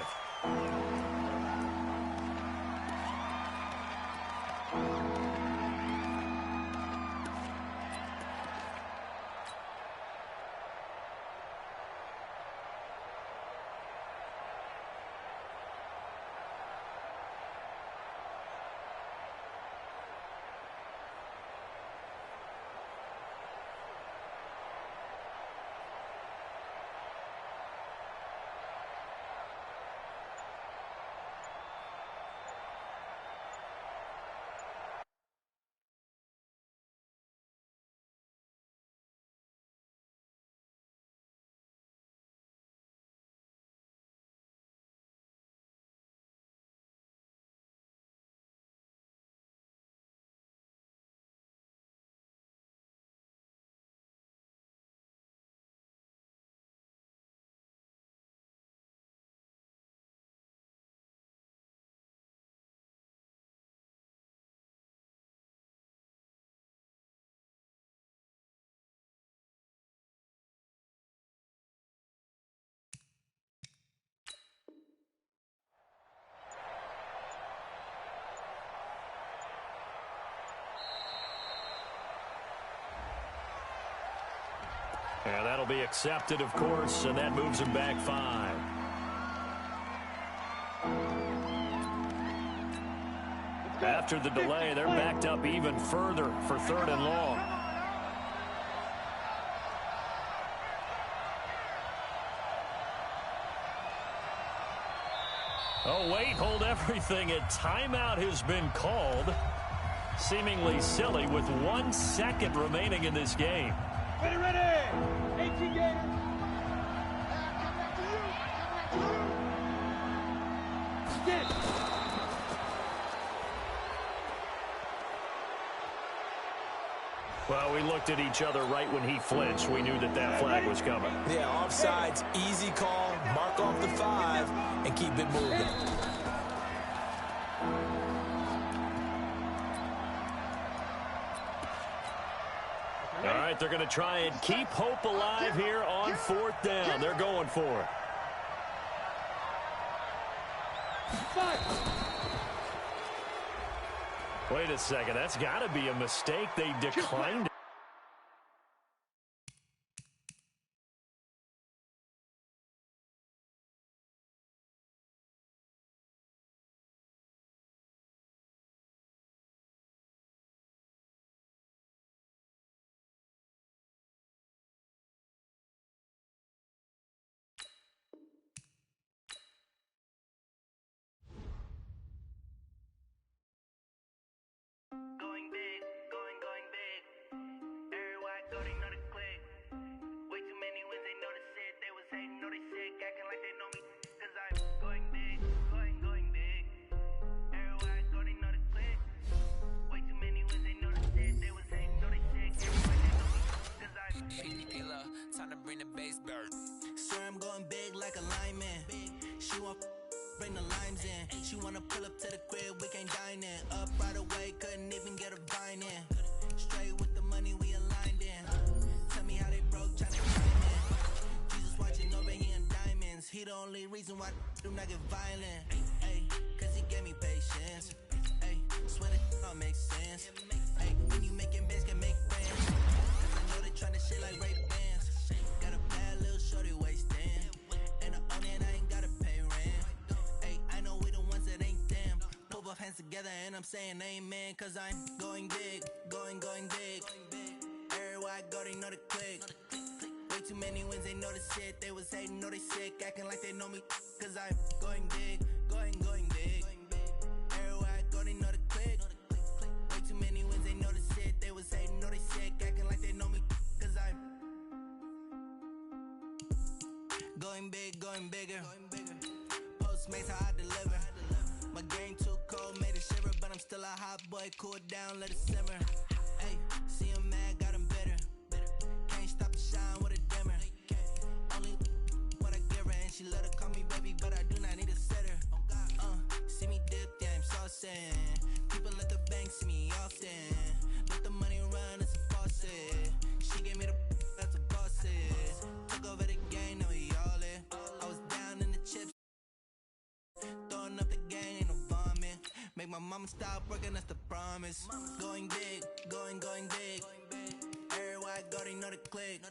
And that'll be accepted, of course, and that moves him back 5. After the delay, they're backed up even further for 3rd and long. Oh, wait, hold everything. A timeout has been called. Seemingly silly with 1 second remaining in this game. Ready. 18 Gators. Well, we looked at each other right when he flinched. We knew that that flag was coming. Yeah, offsides, easy call, mark off the 5, and keep it moving. All right, they're going to try and keep hope alive here on 4th down. They're going for it. Wait a second. That's got to be a mistake. They declined it. Going big, going big. going big like a lineman. She want bring the limes in. She wanna pull up to the crib, we can't dine in. Up right away, couldn't even get a vine in. Straight with the money we aligned in. Tell me how they broke, tryna climb in. Jesus watching over here in diamonds. He the only reason why I do not get violent. Ay, cause he gave me patience. Ay, swear that don't make sense. Ay, when you making bands, can make friends. Cause I know they tryna shit like Ray-Bans. Got a bad little shorty wasting. And I own it, I ain't gotta pay rent. Ay, I know we the ones that ain't them. Put both hands together and I'm saying amen. Cause I'm going big, going big. Everywhere I go, they know the click. Way too many wins, they know the shit. They was hating, know they sick, acting like they know me. Cause I'm going big, going big. Everywhere I go, they know the click. Way too many wins, they know the shit. They was hating, know they sick, acting like they know me. Cause I'm going big, going bigger. Postmates how I deliver. My game too cold, made it shiver. But I'm still a hot boy, cool it down, let it simmer. Hey, see him mad, got him bitter. Can't stop the shine with a dimmer. Only what I give her, and she let her call me baby, but I do not need a sitter. See me dip, yeah, I'm saucing. People at the bank see me often. Let the money run, it's a faucet. She gave me the that's a boss it. Took over the game, now we all in. I was down in the chips, throwing up the game, ain't no vomit. Make my mama stop working, that's the promise. Going big, going big. Everywhere I go, they know the click.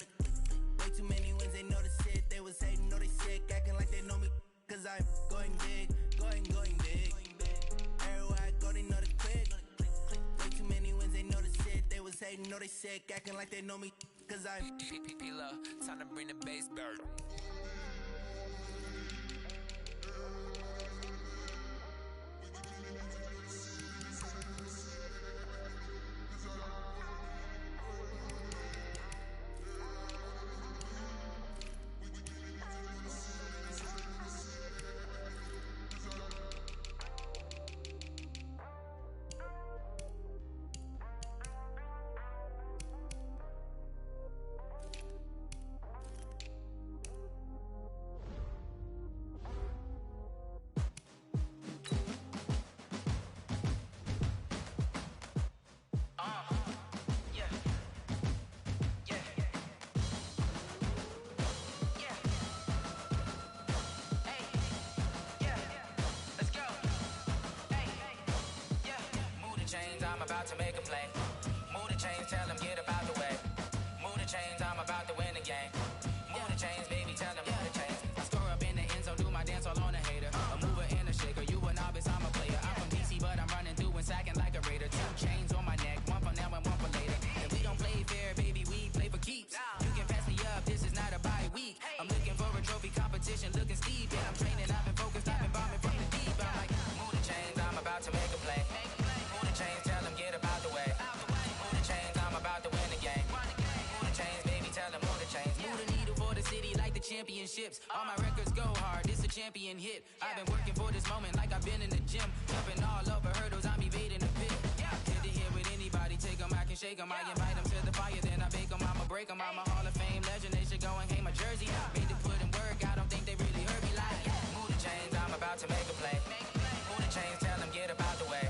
Way too many wins, they know the shit. They was hating, know they sick, acting like they know me. Cause I'm going big, going big. Everywhere I go, they know the click. Way too many wins, they know the shit. They was hating, know they sick, acting like they know me. Cause I'm P-P-P-Love, time to bring the bass back. I'm about to make a play. Move the chains, tell them get up out the way. Move the chains, I'm about to win the game. Move the chains, baby, tell them move the chains. I score up in the end zone, do my dance all on a hater. A mover and a shaker, you a novice, I'm a player. I'm from DC, but I'm running through and sacking like a raider. 2 chains on my neck, one for now and one for later. And we don't play fair, baby, we play for keeps. You can pass me up, this is not a bye week. I'm looking for a trophy competition, looking steep. And I'm training, I've been focused, I've been bombing from the deep. I'm like, move the chains, I'm about to make a play. Move the chains, tell them get up out the way. Move the chains, I'm about to win the game. Move the chains, baby, tell them move the chains. Move the needle for the city like the championships. All my records go hard, this a champion hit. I've been working for this moment like I've been in the gym. Jumping all over hurdles, I'm evading the pit. Hit to hit with anybody, take them, I can shake them. I invite them to the fire, then I bake them, I'ma break them. I'm a Hall of Fame legend, they should go and hang my jersey. Made to put in work, I don't think they really heard me like. Move the chains, I'm about to make a play. Move the chains, tell them get up out the way.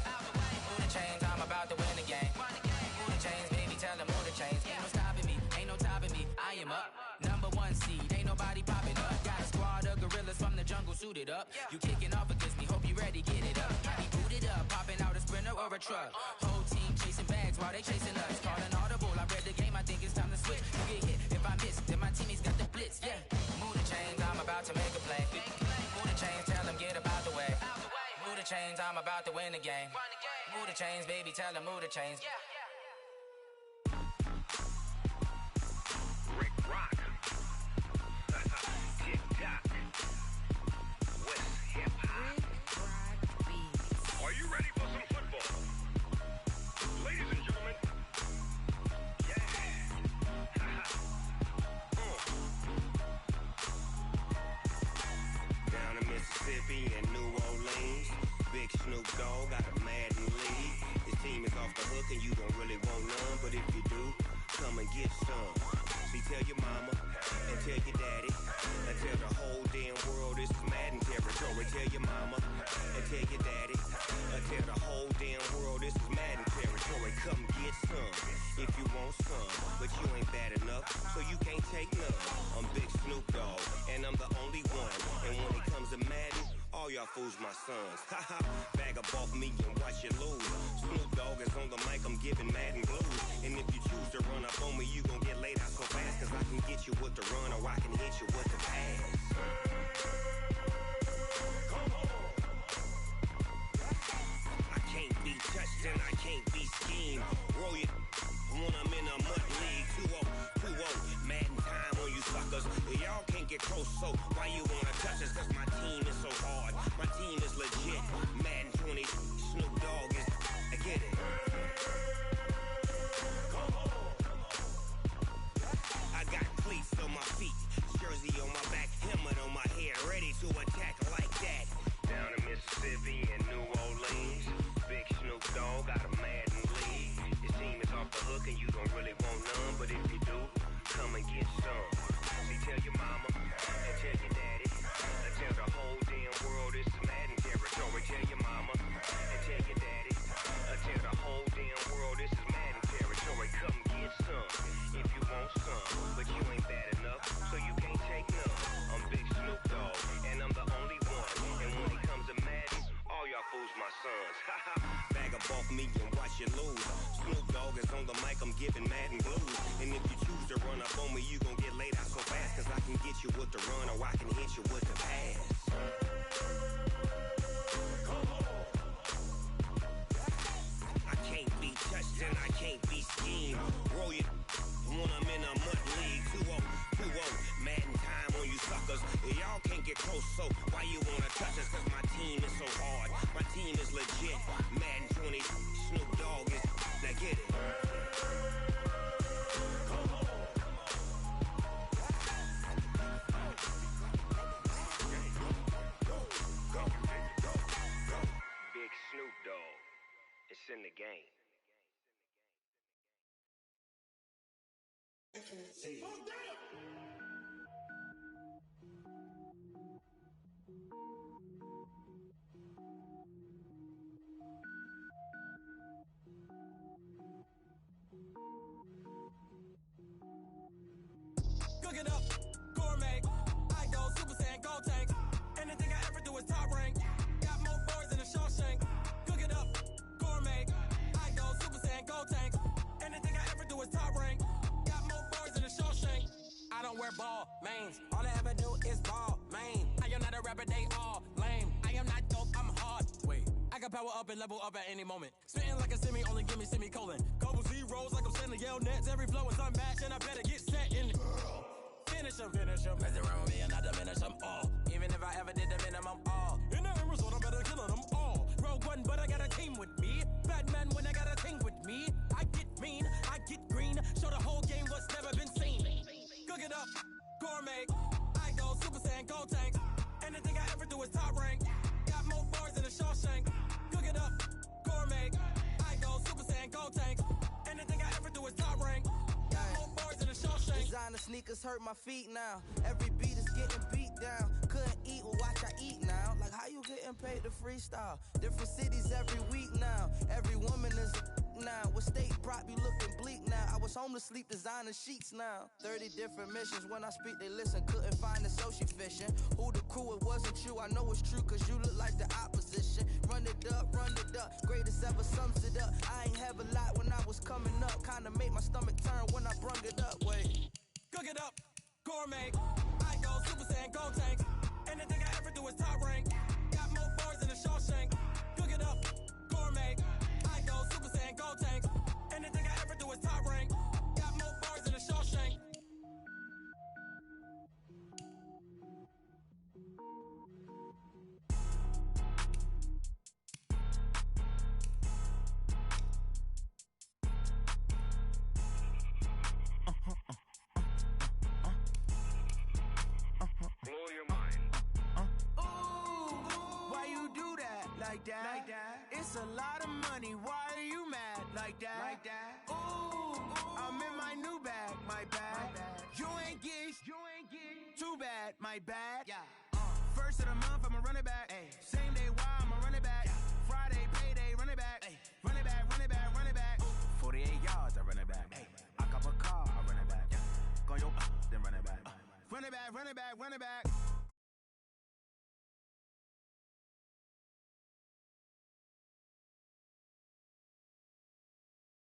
Move the chains, I'm about to win the game. Move the chains, baby, tell them move the chains. Ain't no stopping me, ain't no topping me. I am up, #1 seed, ain't nobody popping up. Got a squad of gorillas from the jungle suited up. You kicking off against me, hope you ready, get it up. I be booted up, popping out a sprinter or a truck. Whole team chasing bags while they chasing us. Calling audible, I read the game, I think it's time to switch. You get hit, if I miss, then my teammates got the blitz, yeah. Move the chains, I'm about to make a play. Move the chains, tell them get up out the way. Move the chains, I'm about to win the game. Move the chains, baby, tell them move the chains. Rick Rock. TikTok. West Hip Hop. Are you ready for some football? Ladies and gentlemen. Yeah. Down in Mississippi and New Orleans. Big Snoop Dogg got a Madden lead. His team is off the hook and you don't really want none. But if you do, come and get some. See, tell your mama and tell your daddy and tell the whole damn world this is Madden territory. Tell your mama and tell your daddy. Tell the whole damn world this is Madden territory. Come get some if you want some, but you ain't bad enough, so you can't take none. I'm Big Snoop Dogg, and I'm the only one. And when it comes to Madden, all y'all fools my sons. Haha, bag up off me and watch you lose. Snoop Dogg is on the mic, I'm giving Madden blues. And if you choose to run up on me, you gon' get laid out so fast, cause I can get you with the run or I can hit you with the pass. I can't be touched and I can't be schemed. Roll you when I'm in a mud league. 2-0, Madden time on you suckers. Y'all can't get close, so why you wanna touch us? Cause my team is so hard, my team is legit. Madden 20, Snoop Dogg is, I get it. I got cleats on my feet, jersey on my back, helmet on my head, ready to attack like that. Down in Mississippi and New Orleans, Big Snoop Dogg got a Madden league. His team is off the hook and you don't really want none, but if you do, come and get some. See, tell your mama and tell your daddy, and tell the whole damn world this is Madden territory. Tell your mama and tell your daddy, and tell the whole damn world this is Madden territory. Come get some if you want some, but you ain't bad enough, so you can't take none. I'm Big Snoop Dogg, and I'm the only one. And when it comes to Madden, all y'all fools my sons. Haha, bag up off me and watch you lose. Snoop Dogg is on the mic, I'm giving Madden blues. And if you choose to run up on me, you gon' get laid out so fast, cause I can get you with the run or I can hit you with the pass. I can't be touched and I can't be schemed. Roll you when I'm in a mud league. 2-0, Madden time on you suckers. Y'all can't get close, so why you wanna touch us? Cause my team is so hard, my team is legit. Madden 20, Snoop Dogg is, now get it. Big Snoop Dogg, it's in the game. Cook it up, gourmet. I go Super Saiyan, go tank. Anything I ever do is top rank. Got more boys than a Shawshank. Cook it up, gourmet. I go Super Saiyan, go tank. Anything I ever do is top rank. Got more boys than a Shawshank. I don't wear ball mains. All I ever do is ball main. I am not a rapper, they all lame. I am not dope, I'm hard. Wait, I can power up and level up at any moment. Spitting like a semi, only give me semicolon. Couple zeros like I'm sending yell nets. Every flow is unmatched and I better get set in. Finish him. Mess around with me and I diminish them all. Even if I ever did the minimum all. In the end result, I'm better killing them all. Rogue One, but I got a team with me. Batman when I got a team with me. I get mean, I get green. Show the whole game what's never been seen. Cook it up, gourmet. I go Super Saiyan, go tank. Anything I ever do is top rank. Got more bars than a Shawshank. Cook it up, gourmet. I go Super Saiyan, go tank. Anything I ever do is top rank. Got more bars than a Shawshank. Designer sneakers hurt my feet now. Every beat is getting beat down. Couldn't eat, well watch I eat now. Like how you getting paid to freestyle? Different cities every week now. Every woman is a now. What state prop you looking bleak now? I was home to sleep designer sheets now. 30 different missions. When I speak they listen. Couldn't find the social fishing. Who the crew, it wasn't you. I know it's true cause you look like the opposition. Run it up. Greatest ever sums it up. I ain't have a lot when I was coming up. Kinda made my stomach turn when I brung it up. Wait. Cook it up, gourmet. I go Super Saiyan, go tank. Anything I ever do is top rank. Got more bars than a Shawshank. Cook it up, gourmet. I go Super Saiyan, go tank. Anything I ever do is top rank. Got more bars than a Shawshank. Blow your mind. Why you do that? Like that? It's a lot of money. Why are you mad? Like that? Ooh, I'm in my new bag. My bad. You ain't get too bad. My bad. Yeah. First of the month, I'm a running back. Ay. Same day, why I'm a running back. Friday, payday, running back. Ay. Running back, running back, running back. 48 yards, I run it back. Ay. I cop a car, I run it back. Go yo, then run it back. Run it back, run it back, run it back.